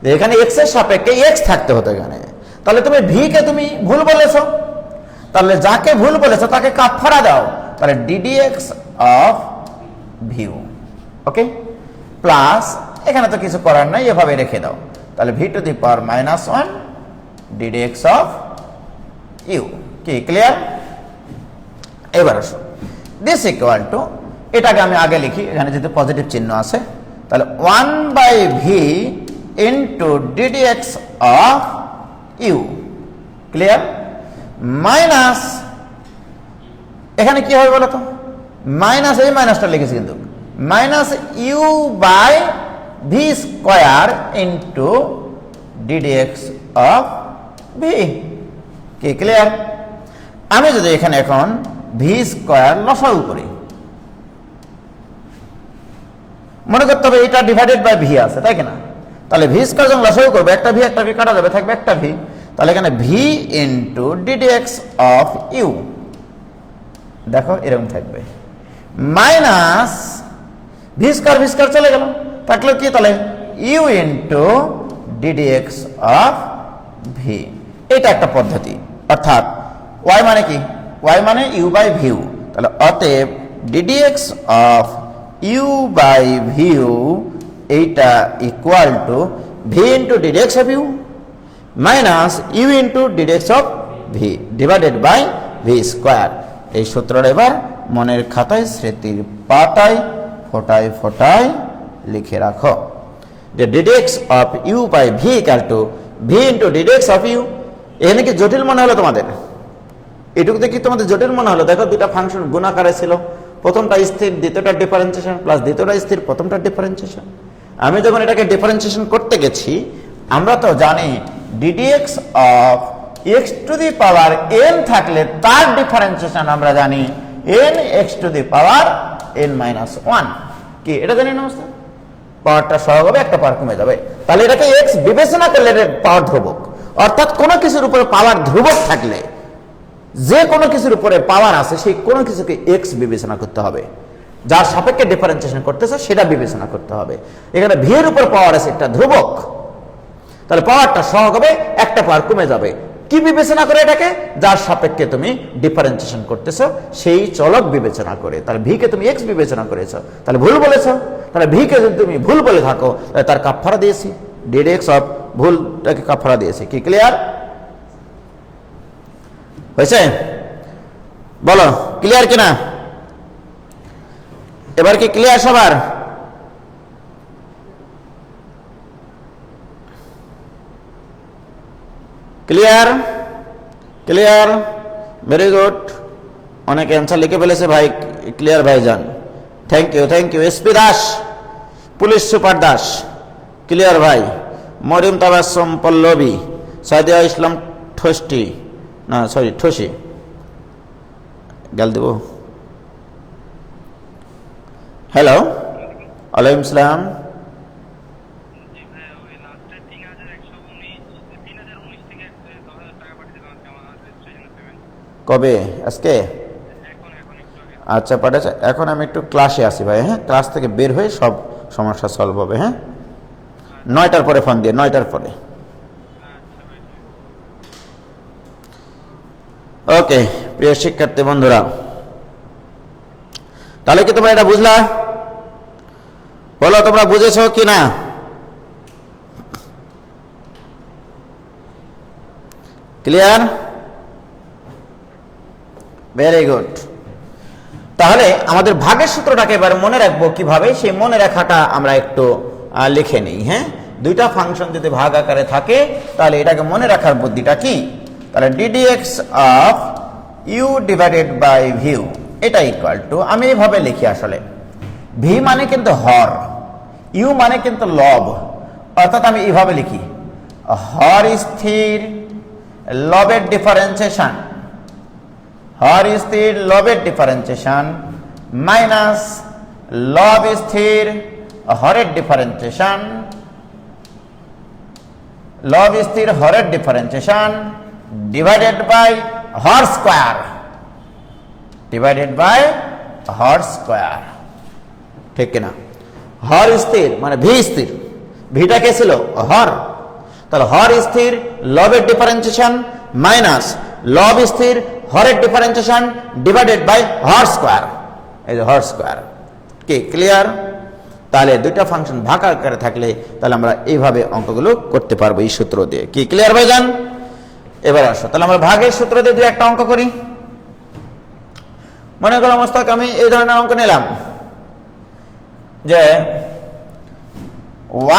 যে এখানে এক্স এর সাপেক্ষে এক্স থাকতে হতো এখানে, তাহলে তুমি ভি কে তুমি ভুল বলেছো, তাহলে যাকে ভুল বলেছো তাকে কাফারা দাও, তাহলে dd x of v, okay? Plus এখানে তো কিছু করার নাই, এভাবে রেখে দাও, তাহলে v to the power -1 dd x of u. কি ক্লিয়ার? এবার আসো, দিস ইকুয়াল টু, এটাকে আমি আগে লিখি, এখানে যেহেতু পজিটিভ চিহ্ন আছে, তাহলে 1/v into DD x of u, clear? Minus এখানে কি হবে বলো তো, মাইনাস, এই মাইনাসটা লিখেছি কিন্তু, minus u by v square into DD x of v. কি ক্লিয়ার? আমি যদি এখানে এখন ভি স্কোয়ার লসাগু করি, মনে করতে হবে এটা ডিভাইডেড বাই ভি আছে, তাই কিনা? তাহলে ভি স্কোয়ার যখন লসাগু করবো, একটা ভি কাটা যাবে, থাকবে একটা ভি, তাহলে এখানে v into DD x of u, দেখো এরকম থাকবে, মাইনাস ভি স্কোয়ার চলে গেল, থাকলো কি তাহলে u into DD x of v. এটা একটা পদ্ধতি, অর্থাৎ ওয়াই মানে কি, ওয়াই মানে ইউ বাই ভিউ, তাহলে অতএব d d x of u by v এইটা equal to v into DD x of u minus u into DD x of v divided by v square. এই সূত্রটা এবার মনের খাতায়, স্মৃতির পাতায় ফোটায় ফোটায় লিখে রাখো যে dd x of u by v equal to v into DD x of u. এখানে কি জটিল মনে হলো তোমাদের? এটুকুতে কি তোমাদের জটিল মনে হলো? দেখো দুটা ফাংশন গুণাকারে ছিল, প্রথমটা স্থির, দ্বিতীয়টা ডিফারেন্সিয়েশন, প্লাস দ্বিতীয়টা স্থির, প্রথমটা ডিফারেন্সিয়েশন। আমি যখন এটাকে ডিফারেন্সিয়েশন করতে গেছি, আমরা তো জানি DD x of x two the power N থাকলে তার ডিফারেন্সিয়েশন আমরা জানি N x two the power N -1। কি এটা জানি না? পাওয়ারটা সহগ হবে, একটা পাওয়ার কমে যাবে, তাহলে এটাকে এক্স বিবেচনা করলে পাওয়ার ধ্রুবক, অর্থাৎ কোনো কিছুর উপরে পাওয়ার ধ্রুবক থাকলে, যে কোনো কিছুর উপরে পাওয়ার আছে সেই কোনো কিছুকে এক্স বিবেচনা করতে হবে, যার সাপেক্ষে ডিফারেন্সিয়েশন করতেছে সেটা বিবেচনা করতে হবে। এখানে ভি এর উপর পাওয়ার আছে একটা ধ্রুবক, তাহলে পাওয়ারটা সহগ হবে, একটা পাওয়ার কমে যাবে। কি বিবেচনা করে এটাকে? যার সাপেক্ষে তুমি ডিফারেন্সিয়েশন করতেছো সেই চলক বিবেচনা করে। তাহলে ভি কে তুমি এক্স বিবেচনা করেছো, তাহলে ভুল বলেছো, তাহলে ভি কে যদি তুমি ভুল বলে থাকো তাহলে তার কাফারা দিয়েছি, ডিডি এক্স অফ ভুলটাকে কাফারা দিয়েছি। কি ক্লিয়ার হয়েছে? বলো ক্লিয়ার কিনা? এবার কি ক্লিয়ার সবার? ক্লিয়ার? Clear, very good. অনেকে অ্যান্সার লিখে ফেলেছে ভাই, ক্লিয়ার ভাই যান, thank you, thank you. SP Das, police super Das, clear ভাই। মরিয়ম তাবাসসুম পল্লবী, সাদিয়া ইসলাম ঠোষ্টি, না সরি ঠোসি, গাল দেব। হ্যালো, ওয়ালাইকুম সালাম। কবে? আজকে? আচ্ছা পাঠাচ্ছে। এখন আমি একটু ক্লাসে আসি ভাই, হ্যাঁ ক্লাস থেকে বের হয়ে সব সমস্যা সলভ হবে। হ্যাঁ 9টার পরে ফোন দিয়ে, 9টার পরে। ওকে প্রিয় শিক্ষার্থী বন্ধুরা, তাহলে কি তোমরা এটা বুঝলা? বলো তোমরা বুঝেছো কি না? ক্লিয়ার? Very good. তাহলে আমাদের ভাগের সূত্রটাকে এবার মনে রাখবো কিভাবে, সেই মনে রাখাটা আমরা একটু লিখে নিই। হ্যাঁ, দুইটা ফাংশন যদি ভাগ আকারে থাকে তাহলে এটাকে মনে রাখার বুদ্ধিটা কি? তাহলে ddx of u divided by v, এটা ইকুয়াল টু, আমি এইভাবে লিখি আসলে, v মানে কিন্তু হর, u মানে কিন্তু লব, অর্থাৎ আমি এইভাবে লিখি, হর স্থির লবের ডিফারেন্সিয়েশন, হর স্থির লবের ডিফারেন্সিয়েশন মাইনাস লব স্থির হরের ডিফারেন্সিয়েশন, লব স্থির হরের ডিফারেন্সিয়েশন ডিভাইডেড বাই হর স্কয়ার, ডিভাইডেড বাই হর স্কয়ার। ঠিক কিনা? হর স্থির মানে ভি স্থির, ভিটা কে ছিল? হর। তাহলে হর স্থির লবের ডিফারেন্সিয়েশন মাইনাস লব স্থির হরের ডিফারেন্সিয়েশন ডিভাইডেড বাই হর স্কয়ার, এই যে হর স্কয়ার। কি ক্লিয়ার? তাহলে দুইটা ফাংশন ভাগ আকারে থাকলে তাহলে আমরা এইভাবে অঙ্কগুলো করতে পারবো এই সূত্র দিয়ে। কি ক্লিয়ার ভাইজান? এবার আসো তাহলে আমরা ভাগের সূত্র দিয়ে দুই একটা অঙ্ক করি। মনে করো মোস্তাক আমি এই ধরনের অঙ্ক নিলাম যে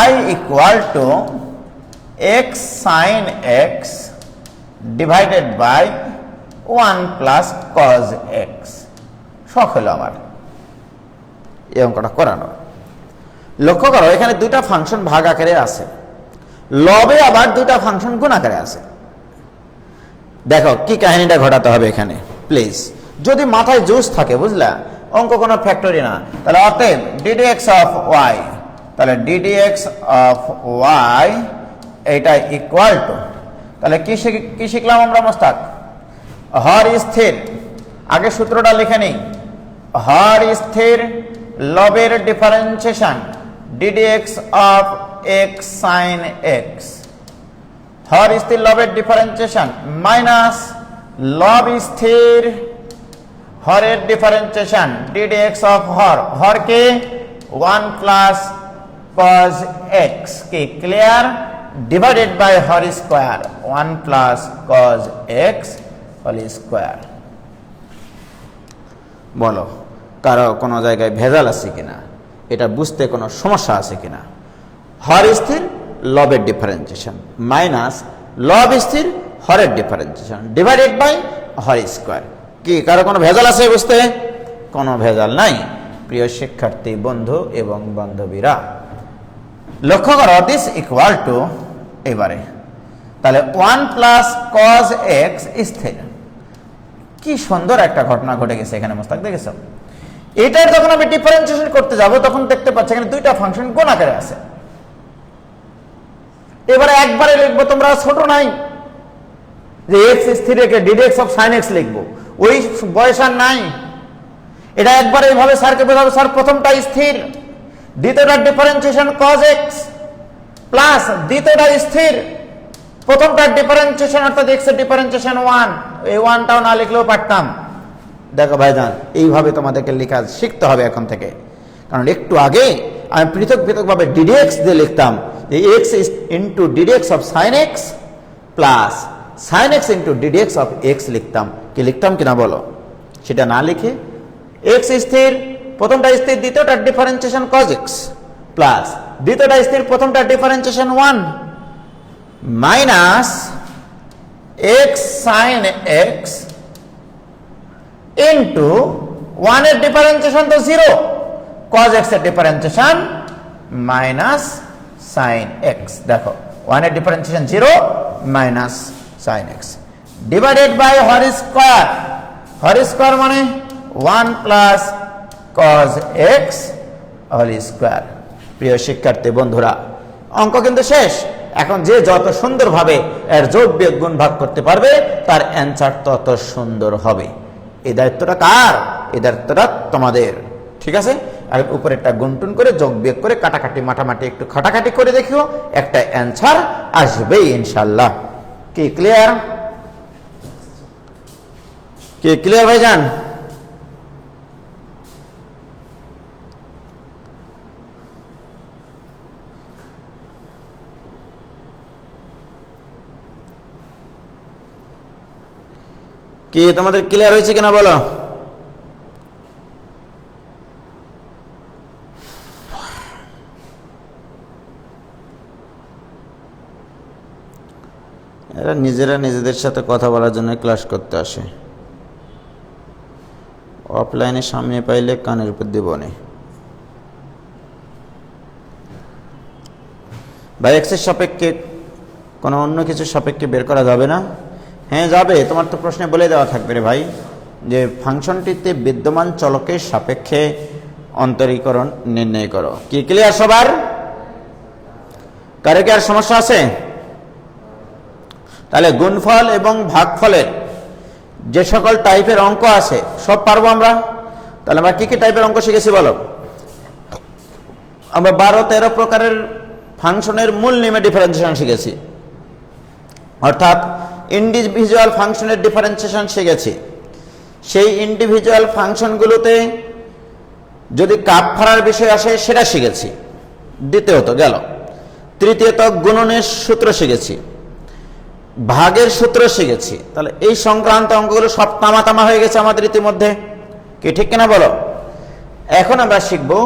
y equal to x sin x divided by 1 plus cos x। শখ হলো আমার এই অঙ্কটা করানো। লক্ষ্য করো এখানে দুইটা ফাংশন ভাগ আকারে আছে, লবে আবার দুইটা ফাংশন গুণ আকারে আছে। দেখো কি কাহিনীটা ঘটাতে হবে এখানে প্লিজ, যদি মাথায় জোশ থাকে, বুঝলা, অঙ্ক কোনো ফ্যাক্টরি না। তাহলে অতএব ddx অফ y, তাহলে ddx অফ y এটা ইকুয়াল টু, তাহলে কি শিখলাম আমরা মোস্তাক? হর স্থির, আগে সূত্রটা লিখে নেই, হর স্থির লবের differentiation ddx of x sin x, হর স্থির লবের ডিফারেন্সিয়েশন মাইনাস লব স্থির হরের ডিফারেন্সিয়েশন ddx অফ হর, হরকে 1 প্লাস cos x। কি ক্লিয়ার? ডিভাইডেড বাই হর square 1 plus cos x whole square. বলো কারো কোনো জায়গায় ভেজাল আছে কিনা, এটা বুঝতে কোনো সমস্যা আছে কিনা? হর স্থির লবের ডিফারেন্সিয়েশন মাইনাস লব স্থির হরের ডিফারেন্সিয়েশন ডিভাইডেড বাই হর স্কয়ার। কি কারো কোনো ভেজাল আছে বুঝতে? কোনো ভেজাল নাই প্রিয় শিক্ষার্থী বন্ধু এবং বান্ধবীরা। লক্ষ্য করো দিস ইকুয়াল টু, এবারে তাহলে 1 প্লাস cos x স্থির। কি সুন্দর একটা ঘটনা ঘটে গেছে এখানে মোস্তাক, দেখেছো? এটার যখন আমি ডিফারেন্সিয়েশন করতে যাব তখন দেখতে পাচ্ছি এখানে দুইটা ফাংশন গুণ আকারে আছে। এবারে একবারে লিখবো, তোমরা ছোট নাই যে x স্থির রেখে ddx অফ sin x লিখবো, ওই বয়স আর নাই। এটা একবার এইভাবে স্যারকে বোঝাবো, স্যার প্রথমটা স্থির, দ্বিতীয়টার ডিফারেন্সিয়েশন cos x প্লাস দ্বিতীয়টা স্থির, প্রথমটার ডিফারেন্সিয়েশন অর্থাৎ x এর ডিফারেন্সিয়েশন 1, এই 1টাও না লিখলেও পারতাম। দেখো ভাইজান এইভাবে তোমাদেরকে লেখা শিখতে হবে এখন থেকে, কারণ একটু আগে আমি পৃথক পৃথকভাবে ddx দিয়ে লিখতাম যে x into ddx of sin x plus sin x into ddx of x লিখতাম। কি লিখতাম কিনা বলো? সেটা না লিখে x স্থির, প্রথমটা স্থির, দ্বিতীয়টার ডিফারেন্সিয়েশন cos x প্লাস দ্বিতীয়টা স্থির, প্রথমটার differentiation 1 minus x sin x into 1 এর ডিফারেন্সিয়েশন তো 0, cos x এর ডিফারেন্সিয়েশন মাইনাস sin x। দেখো 1 এর differentiation 0 minus sin x divided by হর স্কয়ার। হোল স্কোয়ার মানে 1 plus cos x whole square. প্রিয় শিক্ষার্থী বন্ধুরা, অঙ্ক কিন্তু শেষ। এখন যে যত সুন্দরভাবে এর যোগ বিয়োগ গুণ ভাগ করতে পারবে তার অ্যান্সার তত সুন্দর হবে। এই দায়িত্বটা কার? এই দায়িত্বটা তোমাদের। ঠিক আছে, আর উপরে একটা গুণটুন করে যোগ বিয়োগ করে কাটাকাটি মাটামাটি একটু খাটাখাটি করে দেখিও, একটা অ্যান্সার আসবেই ইনশাল্লাহ। কি ক্লিয়ার? কি ক্লিয়ার ভাইজান? কি তোমাদের ক্লিয়ার হয়েছে কিনা বলো? এরা নিজেরা নিজেদের সাথে কথা বলার জন্য ক্লাস করতে আসে, অফলাইনে সামনে পাইলে কানের উপর দিব না। ভাই এক্সের সাপেক্ষে কোনো অন্য কিছু সাপেক্ষে বের করা যাবে না? হ্যাঁ যাবে, তোমার তো প্রশ্নে বলে দেওয়া থাকবে রে ভাই যে ফাংশনটিতে বিদ্যমান চলকের সাপেক্ষে অন্তরীকরণ নির্ণয় করো। কি ক্লিয়ার সবার? কারে কি আর সমস্যা আছে? তাহলে গুণফল এবং ভাগফলের যে সকল টাইপের অঙ্ক আছে সব পারবো আমরা। তাহলে আমরা কি কি টাইপের অঙ্ক শিখেছি বলো? আমরা 12-13 প্রকারের ফাংশনের মূল নিয়মে ডিফারেন্সিয়েশন শিখেছি, অর্থাৎ ইন্ডিভিজুয়াল ফাংশনের ডিফারেন্সিয়েশন শিখেছি। সেই ইন্ডিভিজুয়াল ফাংশনগুলোতে যদি কাপফারার বিষয় আসে সেটা শিখেছি, দ্বিতীয়ত গেল। তৃতীয়ত গুণনের সূত্র শিখেছি, ভাগের সূত্র শিখেছি। তাহলে এই সংক্রান্ত অঙ্কগুলো সব তামা হয়ে গেছে আমাদের ইতিমধ্যে। কি ঠিক কিনা বলো? এখন আমরা শিখবো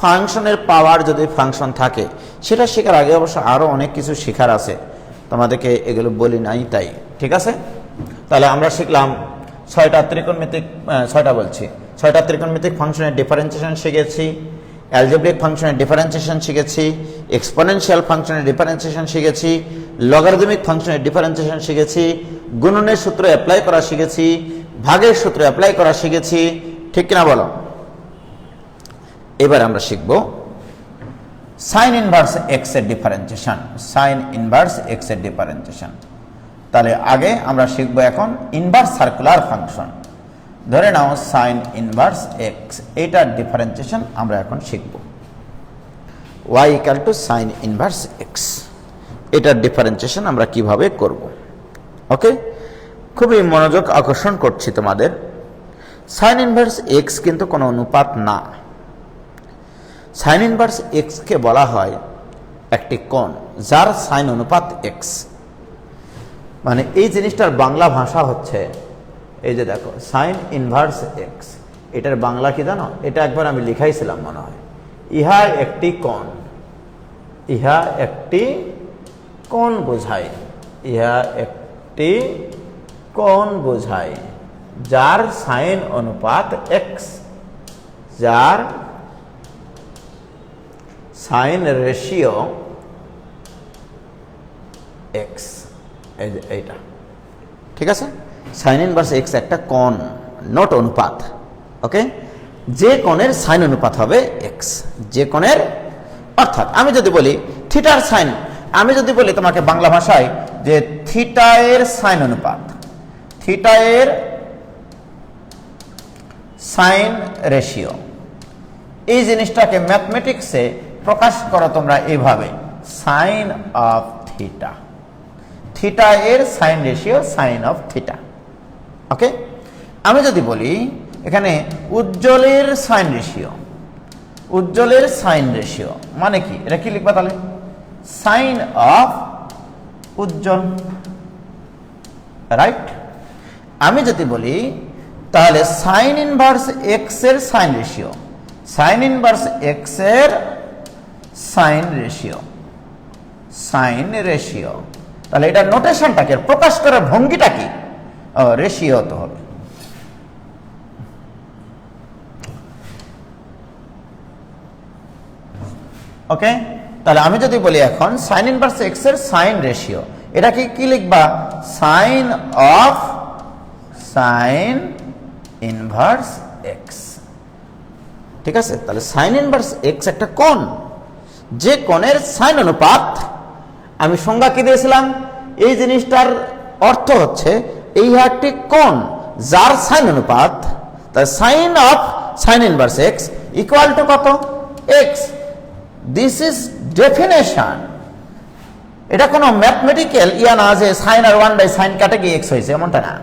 ফাংশনের পাওয়ার যদি ফাংশন থাকে। সেটা শেখার আগে অবশ্য আরো অনেক কিছু শেখার আছে, তোমাদেরকে এগুলো বলি নাই তাই। ঠিক আছে, তাহলে আমরা শিখলাম 6টা ত্রিকোণমিতিক ফাংশনের ডিফারেন্সিয়েশন শিখেছি, অ্যালজেব্রিক ফাংশনের ডিফারেন্সিয়েশন শিখেছি, এক্সপোনেনশিয়াল ফাংশনের ডিফারেন্সিয়েশন শিখেছি, লগারিদমিক ফাংশনের ডিফারেন্সিয়েশন শিখেছি, গুণনের সূত্র অ্যাপ্লাই করা শিখেছি, ভাগের সূত্র অ্যাপ্লাই করা শিখেছি। ঠিক কিনা বলো? এবার আমরা শিখব সাইন ইনভার্স এক্স এর ডিফারেন্সিয়েশন। সাইন ইনভার্স এক্স এর ডিফারেন্সিয়েশন। তাহলে আগে আমরা শিখব এখন ইনভার্স সার্কুলার ফাংশন। ধরে নাও সাইন ইনভার্স এক্স, এটার ডিফারেন্সিয়েশন আমরা এখন শিখব। y equal to sign inverse x, এটার ডিফারেন্সিয়েশন আমরা কিভাবে করব। ওকে, খুবই মনোযোগ আকর্ষণ করছি তোমাদের। সাইন ইনভার্স এক্স কিন্তু কোনো অনুপাত না। সাইন ইনভার্স এক্স কে বলা হয় একটি কোণ যার সাইন অনুপাত এক্স। মানে এই জিনিসটার বাংলা ভাষা হচ্ছে, এই যে দেখো সাইন ইনভার্স এক্স, এটার বাংলা কি জানো? এটা একবার আমি লিখাইছিলাম মনে হয়। ইহা একটি কোণ, ইহা একটি কোণ বোঝায়, ইহা একটি কোণ বোঝায় যার সাইন অনুপাত এক্স, যার সাইন রেশিও এক্স। এইটা ঠিক আছে। সাইন ইনভার্স এক্স একটা কোণ, নট অনুপাত। ওকে, যে কোণের সাইন অনুপাত হবে এক্স, যে কোণের, অর্থাৎ আমি যদি বলি থিটার সাইন, আমি যদি বলি তোমাকে বাংলা ভাষায় যে থিটা এর সাইন অনুপাত, থিটা এর সাইন রেশিও, এই জিনিসটাকে ম্যাথমেটিক্সে প্রকাশ করো তোমরা এইভাবে, সাইন অফ থিটা, থিটা এর sine ratio sine of theta. Okay, আমি যদি বলি এখানে উজ্জ্বলের সাইন রেশিও, উজ্জ্বলের সাইন রেশিও মানে কি? এটা কি লিখবা তাহলে? Sine of Ujjwal, right. আমি যদি বলি তাহলে সাইন ইনভার্স এক্স এর sine ratio, sine inverse x এর সাইন রেশিও, সাইন রেশিও, তাহলে এটা নোটেশনটাকে প্রকাশ করার ভঙ্গিটা কি? রেশিও তো হবে। ওকে, তাহলে আমি যদি বলি এখন সাইন ইনভার্স এক্স এর সাইন রেশিও, এটা কি কি লিখবা? Sine of, sine inverse x. ঠিক আছে, তাহলে সাইন ইনভার্স এক্স একটা কোণ, যে কোণের সাইন অনুপাত, আমি সংজ্ঞা কি দিয়েছিলাম, এই জিনিসটার অর্থ হচ্ছে এই একটি কোণ যার সাইন অনুপাত, তাই sine of sine inverse x equal to কত, এক্স। This is definition. এটা কোনো ম্যাথমেটিক্যাল ইয়া না যে সাইন আর 1/sin কাটে গিয়ে এক্স হয়েছে, এমনটা না।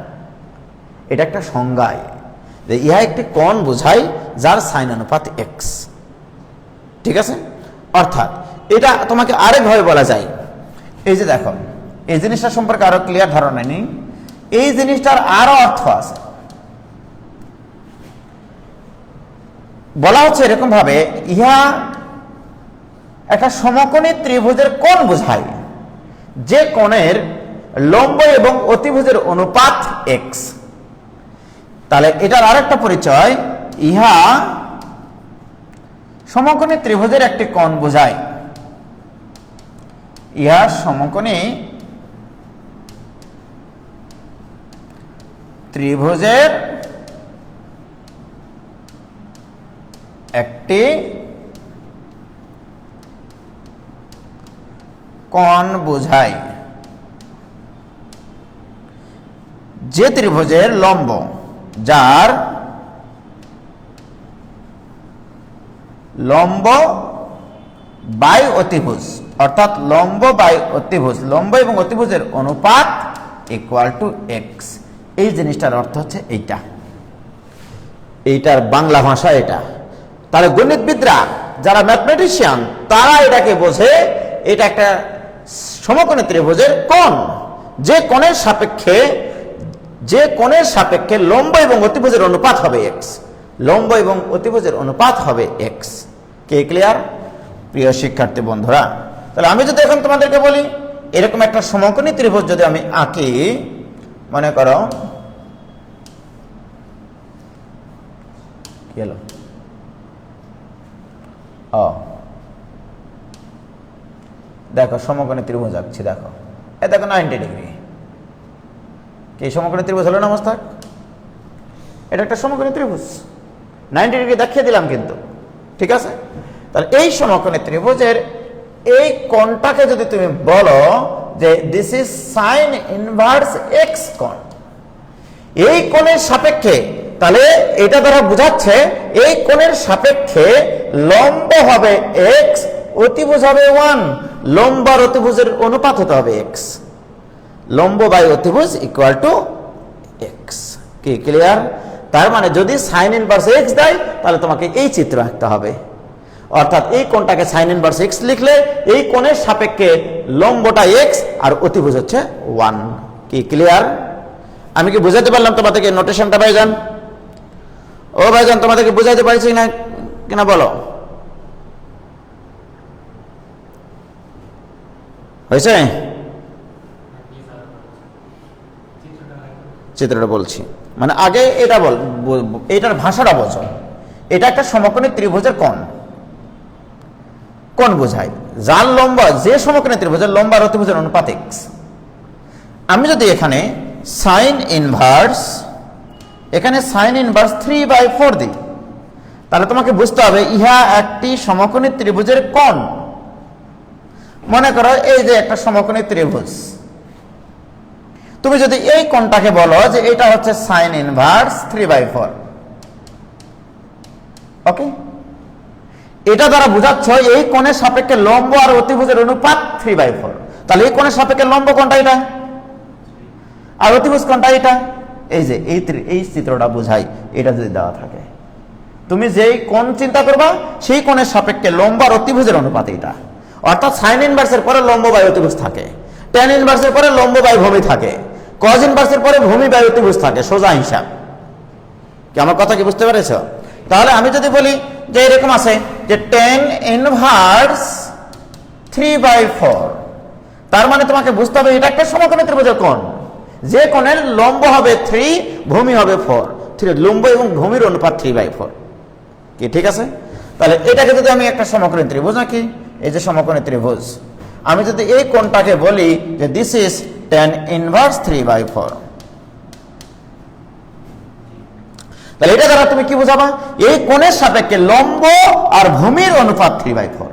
এটা একটা সংজ্ঞায় যে ইহা একটি কোণ বোঝায় যার সাইন অনুপাত এক্স। ঠিক আছে, অর্থাৎ এটা তোমাকে আরেকভাবে বলা যায়, এই যে দেখো, এই জিনিসটা সম্পর্কে আরো ক্লিয়ার ধারণা নেই, এই জিনিসটার আরো অর্থ আছে। বলা হচ্ছে এরকম ভাবে, ইহা একটা সমকোণী ত্রিভুজের কোণ বোঝায় যে কোণের লম্ব এবং অতিভুজের অনুপাত এক্স। তাহলে এটার আরেকটা পরিচয়, ইহা সমকোণী ত্রিভুজের একটি কোণ বোঝায়। ইহা সমকোণী ত্রিভুজের একটি কোণ বোঝায়, যে ত্রিভুজের লম্ব, যার লম্ব বাই অতিভুজ, অর্থাৎ লম্ব বাই অতিভুজ, লম্ব এবং অতিভুজের অনুপাত ইকুয়াল টু এক্স। এই জিনিসটার অর্থ হচ্ছে এইটা, এইটার বাংলা ভাষা এটা। তাহলে গণিতবিদরা যারা ম্যাথমেটিশিয়ান তারা এটাকে বোঝে এটা একটা সমকোণী ত্রিভুজের কোণ, যে কোণের সাপেক্ষে লম্ব এবং অতিভুজের অনুপাত হবে এক্স, লম্ব এবং অতিভুজের অনুপাত হবে এক্স। কে ক্লিয়ার প্রিয় শিক্ষার্থী বন্ধুরা? তাহলে আমি যদি এখন তোমাদেরকে বলি এরকম একটা সমকোণী ত্রিভুজ যদি আমি আঁকি, মনে করো কি হলো, দেখো সমকোণী ত্রিভুজ আঁকছি, দেখো এ দেখো 90 ডিগ্রি, কি সমকোণী ত্রিভুজ হলো না মোস্তাক? এটা একটা সমকোণী ত্রিভুজ, 90 ডিগ্রি দেখিয়ে দিলাম কিন্তু। ঠিক আছে, তাহলে এই সমকোণী ত্রিভুজের এই কোণটাকে যদি তুমি বলো যে this is sign inverse x কোণ, এই কোণের সাপেক্ষে, তাহলে এটা দ্বারা বোঝাচ্ছে এই কোণের সাপেক্ষে লম্ব হবে এক্স, অতিভুজ হবে 1, লম্ব আর অতিভুজের অনুপাত হতে হবে এক্স, লম্ব বাই অতিভুজ ইকুয়াল টু এক্স। কি ক্লিয়ার? তার মানে যদি সাইন ইনভার্স এক্স দেয় তাহলে তোমাকে এই চিত্র আঁকতে হবে, অর্থাৎ এই কোণটাকে সাইন ইনভার্স এক্স লিখলে এই কোণের সাপেক্ষে লম্বটা এক্স আর অতিভুজ হচ্ছে 1। কি ক্লিয়ার? আমি কি বুঝাতে পারলাম তোমাদেরকে নোটেশনটা ভাইজান? ও ভাইজান তোমাদেরকে বুঝাইতে পারছি না কিনা বলো? হয়েছে? চিত্রটা বলছি, মানে আগে এটা বল, এটার ভাষাটা বোঝো। এটা একটা সমকোণী ত্রিভুজের কোণ বোঝায় যার লম্ব, যে সমকোণী ত্রিভুজের লম্ব আর অতিভুজের অনুপাত এক্স। আমি যদি এখানে সাইন ইনভার্স 3/4 দিই, তাহলে তোমাকে বুঝতে হবে ইহা একটি সমকোণী ত্রিভুজের কোণ। মনে করো এই যে একটা সমকোণী ত্রিভুজ, তুমি যদি এই কোণটাকে বলো যে এটা হচ্ছে সাইন ইনভার্স 3/4, ওকে, এটা দ্বারা বোঝাচ্ছ এই কোণের সাপেক্ষে লম্ব আর অতিভুজের অনুপাত 3/4। তাহলে এই কোণের সাপেক্ষে লম্ব কোণটা এটা আর অতিভুজ কোণটা এটা। এই যে এই চিত্রটা বোঝাই, এটা যদি দেওয়া থাকে, তুমি যেই কোণ চিন্তা করবা সেই কোণের সাপেক্ষে লম্ব আর অতিভুজের অনুপাত এটা, অর্থাৎ সাইন ইনভার্সের পরে লম্ব বাই অতিভুজ থাকে, ট্যান ইনভার্সের পরে লম্ব বাই ভূমি থাকে, কজ ইনভার্সের পরে ভূমি বাই অতিভুজ থাকে, সোজা হিসাব। কি আমার কথা কি বুঝতে পেরেছ? তাহলে আমি যদি বলি যে এরকম আছে যে ট্যান ইনভার্স 3/4, তার মানে তোমাকে বুঝতে হবে এটা একটা সমকোণী ত্রিভুজের কোণ, যে কোণের লম্ব হবে 3, ভূমি হবে 4, লম্ব এবং ভূমির অনুপাত 3/4। কি ঠিক আছে? তাহলে এটাকে যদি আমি একটা সমকোণী ত্রিভুজ নাকি, এই যে সমকোণী ত্রিভুজ, আমি যদি এই কোণটাকে বলি যে দিস ইজ ট্যান ইনভার্স 3/4, তাহলে এটা দ্বারা তুমি কি বোঝাবা, এই কোণের সাপেক্ষে লম্ব আর ভূমির অনুপাত 3/4।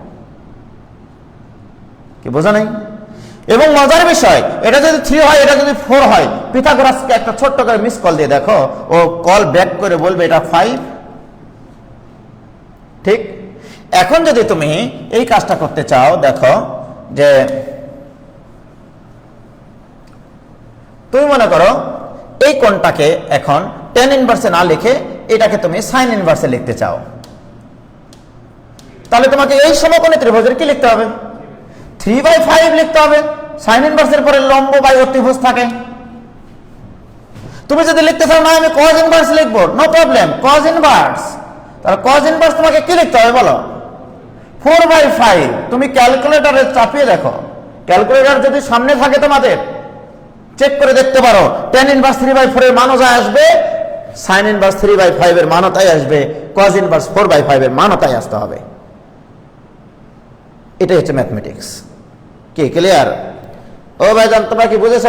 কি বোঝা নাই? এবং মজার বিষয়, এটা যদি 3 হয়, এটা যদি 4 হয়, পিথাগোরাসকে একটা ছোট্ট করে মিস কল দিয়ে দেখো, ও কল ব্যাক করে বলবে এটা 5। ঠিক। এখন যদি তুমি এই কাজটা করতে চাও, দেখো যে তুমি মনে করো এই কোণটাকে এখন tan ইনভার্সে না লিখে এটাকে তুমি sin ইনভার্সে লিখতে চাও, তাহলে তোমাকে এই সমকোণী ত্রিভুজের কি লিখতে হবে? 3/5 লিখতে হবে। sin ইনভার্সের পরে লম্ব বাই অতিভুজ থাকে। তুমি যদি লিখতে চাও না আমি cos ইনভার্স লিখবো, নো প্রবলেম, cos ইনভার্স। তাহলে cos ইনভার্স তোমাকে কি লিখতে হবে বলো? 4/5। তুমি ক্যালকুলেটরে চাপিয়ে দেখো, ক্যালকুলেটর যদি সামনে থাকে তোমাদের চেক করে দেখতে পারো, tan ইনভার্স 3/4 এর মানও যা আসবে, sin ইনভার্স 3/5 এর মানও তাই আসবে, cos ইনভার্স 4/5 এর মানও তাই আসতে হবে। এটাই হচ্ছে ম্যাথমেটিক্স। কি ক্লিয়ার? ও ভাইজান, তোমরা কি বুঝেছ?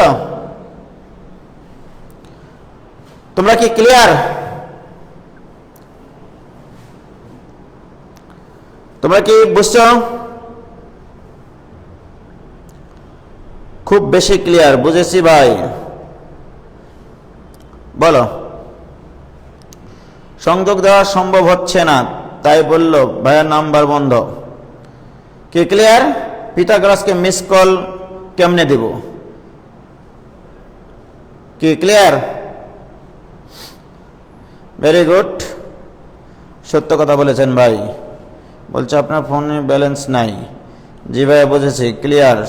তোমরা কি ক্লিয়ার? তোমরা কি বুঝছো? খুব বেশি ক্লিয়ার? বুঝেছি ভাই, বলো। সংযোগ দেওয়া সম্ভব হচ্ছে না, তাই বললো ভাইয়ার নাম্বার বন্ধ। কি ক্লিয়ার? পিথাগোরাসকে মিস কল কেমনে দিব? কি ক্লিয়ার? ভেরি গুড, সত্য কথা বলেছেন ভাই। বলছে আপনার ফোনে ব্যালেন্স নাই। জি ভাই বুঝেছি, ক্লিয়ার।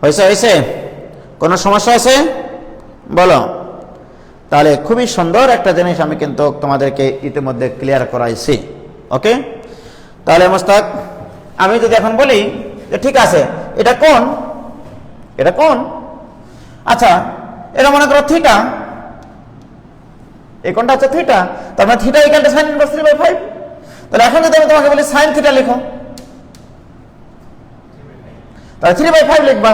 হয়েছে? কোনো সমস্যা আছে বলো। তাহলে খুবই সুন্দর একটা জিনিস আমি কিন্তু তোমাদেরকে ইতিমধ্যে ক্লিয়ার করাইছি। ওকে, তাহলে মোস্তাক, আমি যদি এখন বলি যে ঠিক আছে এটা কোন, এটা কোন, আচ্ছা এটা মনে করো থিটা, এই কোণটা হচ্ছে থিটা, তার মানে theta equal to sin inverse 3/5। তাহলে এখন যদি আমি তোমাকে বলি sin থিটা লিখো, তাহলে 3/5 লিখবা।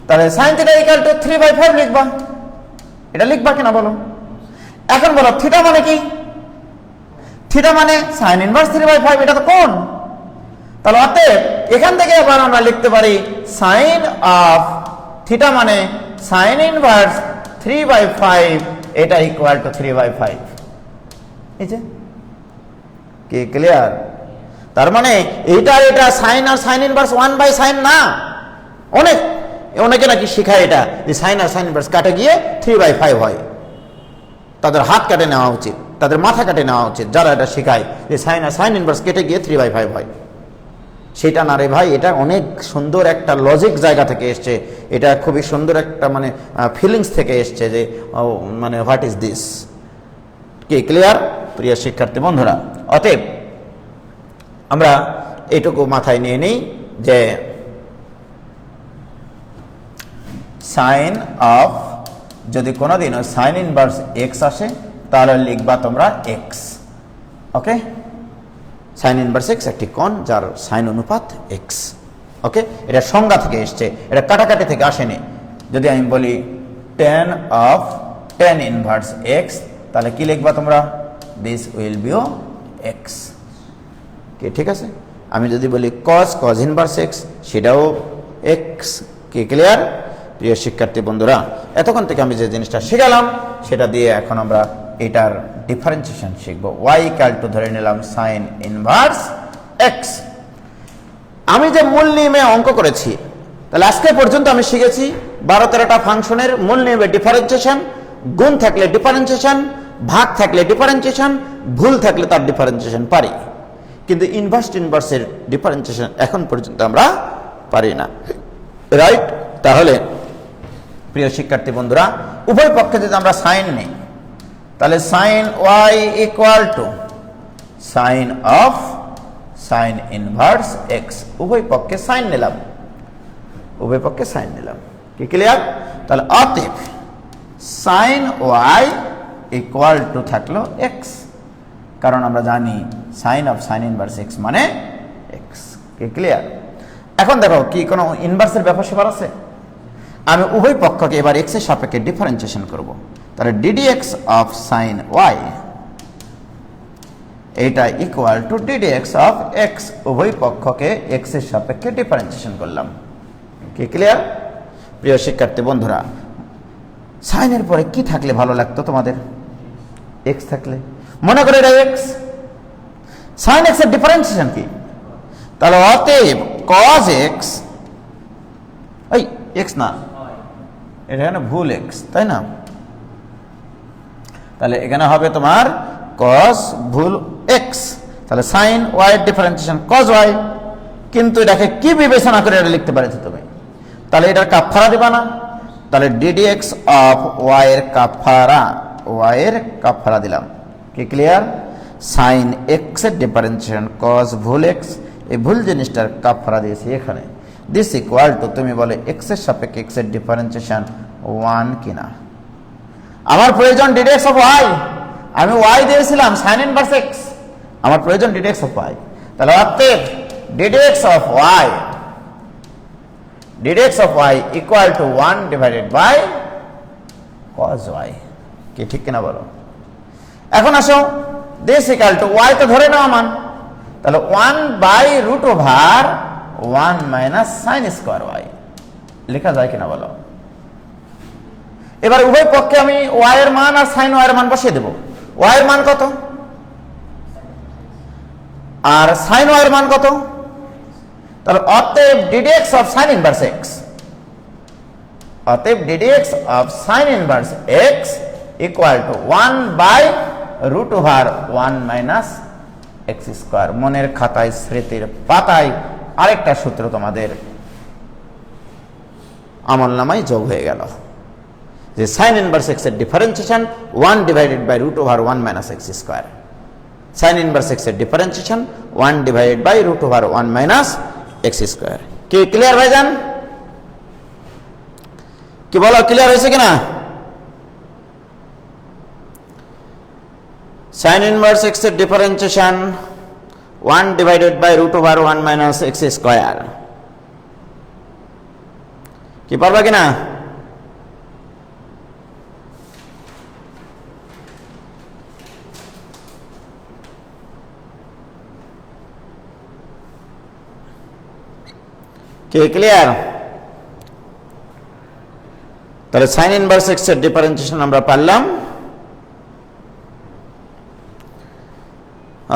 তাহলে sin থিটা ইকুয়াল টু 3/5 লিখবা। এটা লিখবা কিনা বলো? এখন বলো থিটা মানে কি? থিটা মানে sin ইনভার্স 3/5, এটা তো কোণ। তাহলে অতএব এখান থেকে আবার আমরা লিখতে পারি sin অফ থিটা মানে sin ইনভার্স 3/5, এটা ইকুয়াল টু 3/5। এই যে কি ক্লিয়ার? তার মানে এইটা এটা সাইন আর সাইন ইনভার্স 1/sin না। অনেকে নাকি শিখায় এটা যে সাইন আর সাইন ইনভার্স কাটে গিয়ে 3/5 হয়। তাদের হাত কাটে নেওয়া উচিত, তাদের মাথা কাটে নেওয়া উচিত যারা এটা শিখায় যে সাইন আর সাইন ইনভার্স কেটে গিয়ে 3/5 হয়। সেটা না রে ভাই, এটা অনেক সুন্দর একটা লজিক জায়গা থেকে এসছে, এটা খুবই সুন্দর একটা মানে ফিলিংস থেকে এসছে যে মানে হোয়াট ইজ দিস। কি ক্লিয়ার প্রিয় শিক্ষার্থী বন্ধুরা? অতএব আমরা এইটুকু মাথায় নিয়ে নিই যে সাইন অফ যদি কোনোদিনও সাইন ইনভার্স এক্স আসে তাহলে লিখবা তোমরা এক্স। ওকে, সাইন ইনভার্স এক্স একটি কোণ যার সাইন অনুপাত এক্স। ওকে, এটা সংজ্ঞা থেকে এসছে, এটা কাটাকাটি থেকে আসেনি। যদি আমি বলি tan of tan inverse x, তাহলে কি লিখবা তোমরা? This will be x. কি ঠিক আছে? আমি যদি বলি cos ইনভার্স এক্স, সেটাও এক্স। কি ক্লিয়ার প্রিয় শিক্ষার্থী বন্ধুরা? এতক্ষণ থেকে আমি যে জিনিসটা শিখালাম সেটা দিয়ে এখন আমরা এটার ডিফারেন্সিয়েশন শিখবো। y ইকুয়াল টু ধরে নিলাম sin ইনভার্স এক্স। আমি যে মূল নিয়মে অঙ্ক করেছি, তাহলে আজকে পর্যন্ত আমি শিখেছি 12-13টা ফাংশনের মূল নিয়মে ডিফারেন্সিয়েশন, গুণ থাকলে ডিফারেন্সিয়েশন, ভাগ থাকলে ডিফারেন্সিয়েশন, ভুল থাকলে তার ডিফারেন্সিয়েশন পারি, কিন্তু ইনভার্সের ডিফারেন্সিয়েশন এখন পর্যন্ত আমরা পারি না। রাইট? তাহলে প্রিয় শিক্ষার্থী বন্ধুরা, উভয় পক্ষে যদি আমরা সাইন নিই, তাহলে sine y equal to sine of sine inverse x. উভয় পক্ষে সাইন নিলাম, উভয় পক্ষে সাইন নিলাম। কি ক্লিয়ার? তাহলে অতএব সাইন y ইকুয়াল টু থাকলো এক্স, কারণ আমরা জানি sine of sine inverse x মানে এক্স। কি ক্লিয়ার? এখন দেখো কি কোনো ইনভার্সের ব্যাপার স্যাপার আছে? আমি উভয় পক্ষকে এবার এক্স এর সাপেক্ষে ডিফারেন্সিয়েশন করব। তাহলে ddx অফ সাইন ওয়াই এটা equal two ddx of x, উভয় পক্ষকে এক্স এর সাপেক্ষে ডিফারেন্সিয়েশন করলাম। কি ক্লিয়ার প্রিয় শিক্ষার্থী বন্ধুরা? সাইনের পরে কি থাকলে ভালো লাগতো তোমাদের? এক্স থাকলে। মনে করে এটা এক্স, সাইন এক্স এর ডিফারেন্সিয়েশন কি? তাহলে অতএব cos x, এই এক্স না, এটা এখানে ভুল এক্স, তাই না? তাহলে এখানে হবে তোমার cos ভুল এক্স, তাহলে সাইন ওয়াই এর ডিফারেন্সিয়েশন cos ওয়াই। কিন্তু এটাকে কি বিবেচনা করে এটা লিখতে পারেছো তুমি? তাহলে এটার কাফারা দিবা না? তাহলে ddx অফ ওয়াই এর কাফারা, ওয়াই এর কাফারা দিলাম। কি ক্লিয়ার? সাইন এক্স এর ডিফারেন্সিয়েশন cos ভুল এক্স, এই ভুল জিনিসটার কাফারা দিয়েছি এখানে। দিস ইকুয়াল টু, তুমি বলে এক্স এর সাপেক্ষে এক্স এর ডিফারেন্সিয়েশন 1 কিনা। আমার প্রয়োজন ddx অফ ওয়াই, আমি ওয়াই দিয়েছিলাম সাইন ইনভার্স এক্স, আমার প্রয়োজন ddx অফ ওয়াই। তাহলে অতএব ddx of y, ddx of y equal to 1 divided by cos y. কি ঠিক কিনা বলো? এখন আসো, দিস ইকুয়াল টু ওয়াই তো ধরে নাও মান, তাহলে 1 by root over 1 minus sine square y লেখা যায় কিনা বলো? এবার উভয় পক্ষে আমি ওয়াই এর মান আর সাইন ওয়াই এর মান বসিয়ে দেব। ওয়াই এর মান কত আর সাইন ওয়াই এর মান কত? তাহলে অতএব ddx of sine inverse x, অতএব ddx of sine inverse x equal to 1 by root over 1 minus x square. মনের খাতায়, স্মৃতির পাতায় আরেকটা সূত্র তোমাদের আমল নামায় যোগ হয়ে গেল, যে সাইন ইনভার্স এক্স এর differentiation 1 divided by root over 1 minus x square. Sine inverse x এর differentiation 1 divided by root over 1 minus x square. কি ক্লিয়ার ভাইজান? কি বলো, ক্লিয়ার হয়েছে কিনা? সাইন ইনভার্স এক্স এর differentiation 1 divided by root over 1 minus x square. কি পারবা কিনা? কি ক্লিয়ার? তাহলে সাইন ইনভার্স এক্স এর ডিফারেন্সিয়েশন আমরা পারলাম।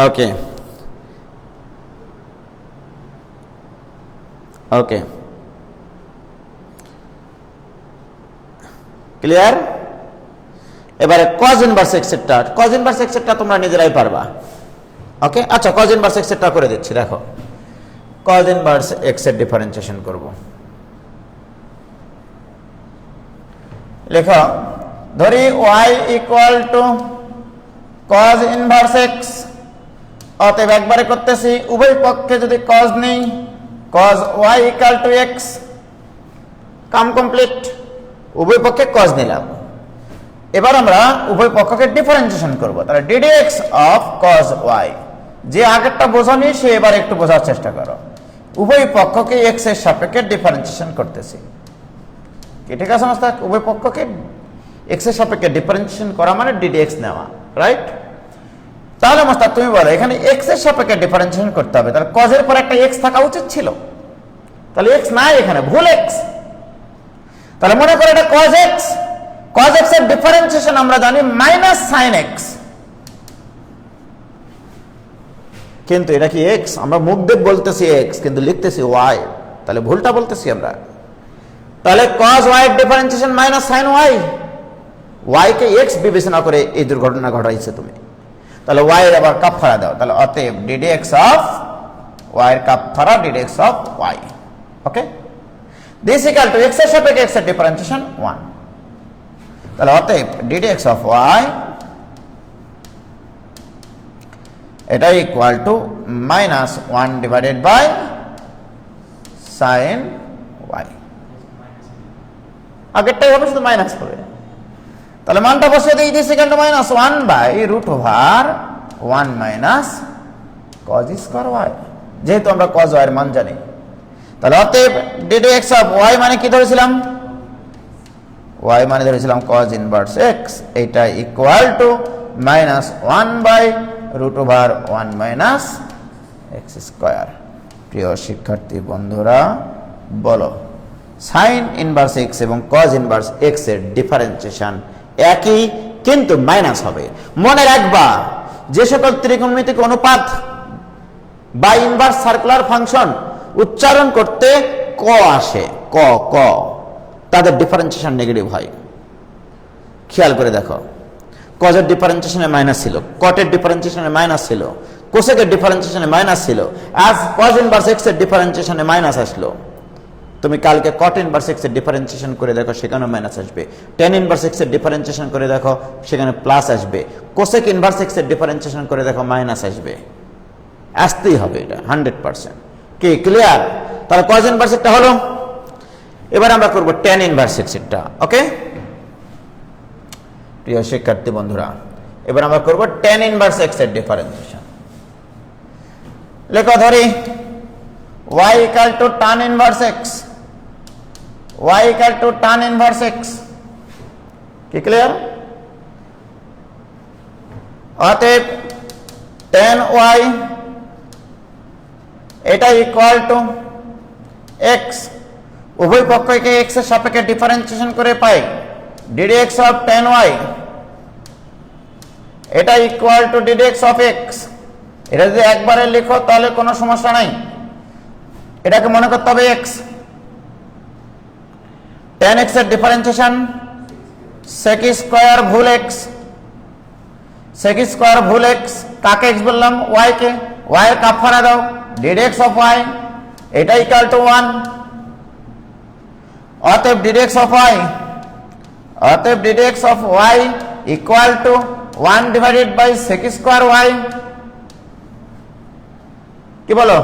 Okay okay clear? এবারে cos ইনভার্স এক্স এরটা, cos ইনভার্স এক্স এরটা তোমরা নিজেরাই পারবা। ওকে, আচ্ছা cos ইনভার্স এক্স এরটা করে দিচ্ছি। দেখো, cos ইনভার্স এক্স এর ডিফারেন্সিয়েশন করব। লেখো, ধরি y equal two cos inverse x, অতএব একবারে করতেছি, উভয় পক্ষে যদি cos নেই, cos y equal to x, কাম কমপ্লিট। উভয় পক্ষে cos নিলাম। এবার আমরা উভয় পক্ষকে ডিফারেন্সিয়েশন করব। তাহলে ddx অফ cos y, যে আগেরটা বোঝানি সে এবার একটু বোঝার চেষ্টা করো। উভয় পক্ষকে x এর সাপেক্ষে ডিফারেন্সিয়েশন করতেছি। কি ঠিক আছে মাস্টার? উভয় পক্ষকে x এর সাপেক্ষে ডিফারেন্সিয়েশন করা মানে ddx নেওয়া, রাইট? তাহলে মাস্টার তুমি বলো, এখানে x এর সাপেক্ষে ডিফারেন্সিয়েশন করতে হবে, তাহলে cos এর পর একটা x থাকা উচিত ছিল, তাহলে x নাই, এখানে ভুল x। তাহলে মনে করো এটা cos x, cos x এর ডিফারেন্সিয়েশন আমরা জানি মাইনাস sin x, কিন্তু এটা কি x? আমরা মুখ দিয়ে বলতেছি x, কিন্তু লিখতেছি y, তাহলে ভুলটা বলতেছি আমরা। তাহলে cos y এর differentiation minus sin y, y কে x বিবেচনা করে এই দুর্ঘটনা ঘটাইছে তুমি। তাহলে y এর আবার কাফারা দাও, তাহলে অতএব ddx অফ y এর কাফারা ddx of y। Okay, this equal to x এর সাপেক্ষে x এর ডিফারেন্সিয়েশন 1, তাহলে অতএব ddx অফ y এটা equal to minus 1 divided by sin y। আগেরটাই হবে, শুধু মাইনাস হবে। তাহলে মানটা বসিয়ে দিই, this equal to minus 1 by root over 1 minus cos square y, যেহেতু আমরা cos y এর মান জানি। তাহলে অতএব ddx অফ y মানে কি ধরেছিলাম? ওয়াই মানে ধরেছিলাম কজ ইনভার্স এক্স, এটা equal to minus 1/√1 minus x square. প্রিয় শিক্ষার্থী বন্ধুরা বলো, সাইন ইনভার্স এক্স এবং কজ ইনভার্স এক্স এর ডিফারেন্সিয়েশন একই কিন্তু মাইনাস হবে। মনে রাখবা যে সকল ত্রিকোণমিতিক অনুপাত বা ইনভার্স সার্কুলার ফাংশন উচ্চারণ করতে ক আসে, ক ক তাদের ডিফারেন্সিয়েশন নেগেটিভ হয়। খেয়াল করে দেখো, কজের ডিফারেন্সিয়েশনে মাইনাস ছিল, কটের ডিফারেন্সিয়েশনে মাইনাস ছিল, কোসেকের ডিফারেন্সিয়েশনে মাইনাস ছিল, আজ কজ ইনভার্স এক্স এর ডিফারেন্সিয়েশনে মাইনাস আসলো। তুমি কালকে কট ইনভার্স এক্স এর ডিফারেন্সিয়েশন করে দেখো, সেখানেও মাইনাস আসবে। টেন ইনভার্স এক্স এর ডিফারেন্সিয়েশন করে দেখো, সেখানে প্লাস আসবে। কোসেক ইনভার্স এক্স এর ডিফারেন্সিয়েশন করে দেখো, মাইনাস আসবে। আসতেই হবে, এটা 100%। কি ক্লিয়ার? তাহলে কজ ইনভার্স একটা হলো। এবার আমরা করব টেন ইনভার্স এক্স এরটা। ওকে প্রিয় শিক্ষার্থী বন্ধুরা, এবার আমরা করব টেন ইনভার্স এক্স এর ডিফারেন্সিয়েশন। লেখো ধরি y equal to tan inverse x, y equal to tan inverse x। কি ক্লিয়ার? অতএব tan y এটা ইকুয়াল টু x, উভয় পক্ষকে x এর সাপেক্ষে ডিফারেন্সিয়েশন করে পাই ddx of tan y, এটা equal two ddx of x। এটা যদি একবারে লিখো তাহলে কোনো সমস্যা নাই, এটাকে মনে করতে হবে x। tan x এর ডিফারেন্সিয়েশন sec স্কয়ার ভুল x, sec স্কয়ার ভুল x কাকে x বললাম? y কে। y এর কাফারা দাও ddx of y, এটা ইকুয়াল টু 1। অতএব ddx of y, অতএব ddx of y equal to 1 divided by sec square y। কি বলো?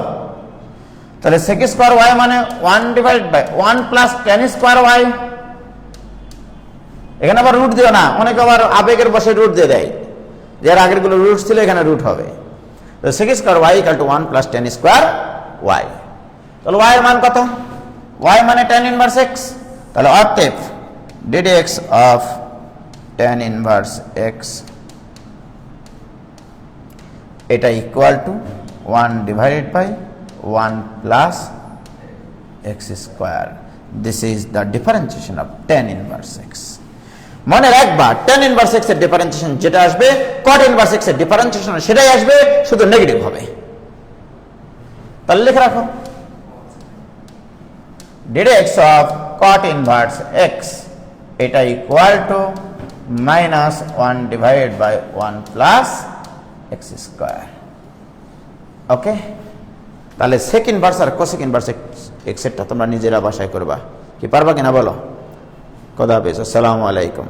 তাহলে sec স্কয়ার y মানে 1 divided by 1 plus tan square y। এখানে আবার রুট দিও না, অনেকে আবার আবেগের বসে রুট দিয়ে দেয়, যে এর আগের গুলো রুট ছিল এখানে রুট হবে। তো sec square y equal to 1 plus tan square y। তাহলে y এর মান কত? y মানে tan ইনভার্স x। তাহলে অতএব ddx of tan inverse x এটা equal to 1 divided by 1 plus x square. This is the differentiation of tan inverse x. মনে রাখবা tan inverse x এর ডিফারেন্সিয়েশন যেটা আসবে cot inverse x এর ডিফারেন্সিয়েশন সেটাই আসবে, শুধু নেগেটিভ হবে। তাহলে লিখে রাখো ddx of cot inverse x এটা equal to minus 1 divided by 1 plus x square. Okay, তাহলে সেক ইনভার্স আর কোসেক ইনভার্স এক্সেট্রা তোমরা নিজেরা বাসায় করবা। কি পারবা কিনা বলো? খোদা হাফেজ, আসসালামু আলাইকুম।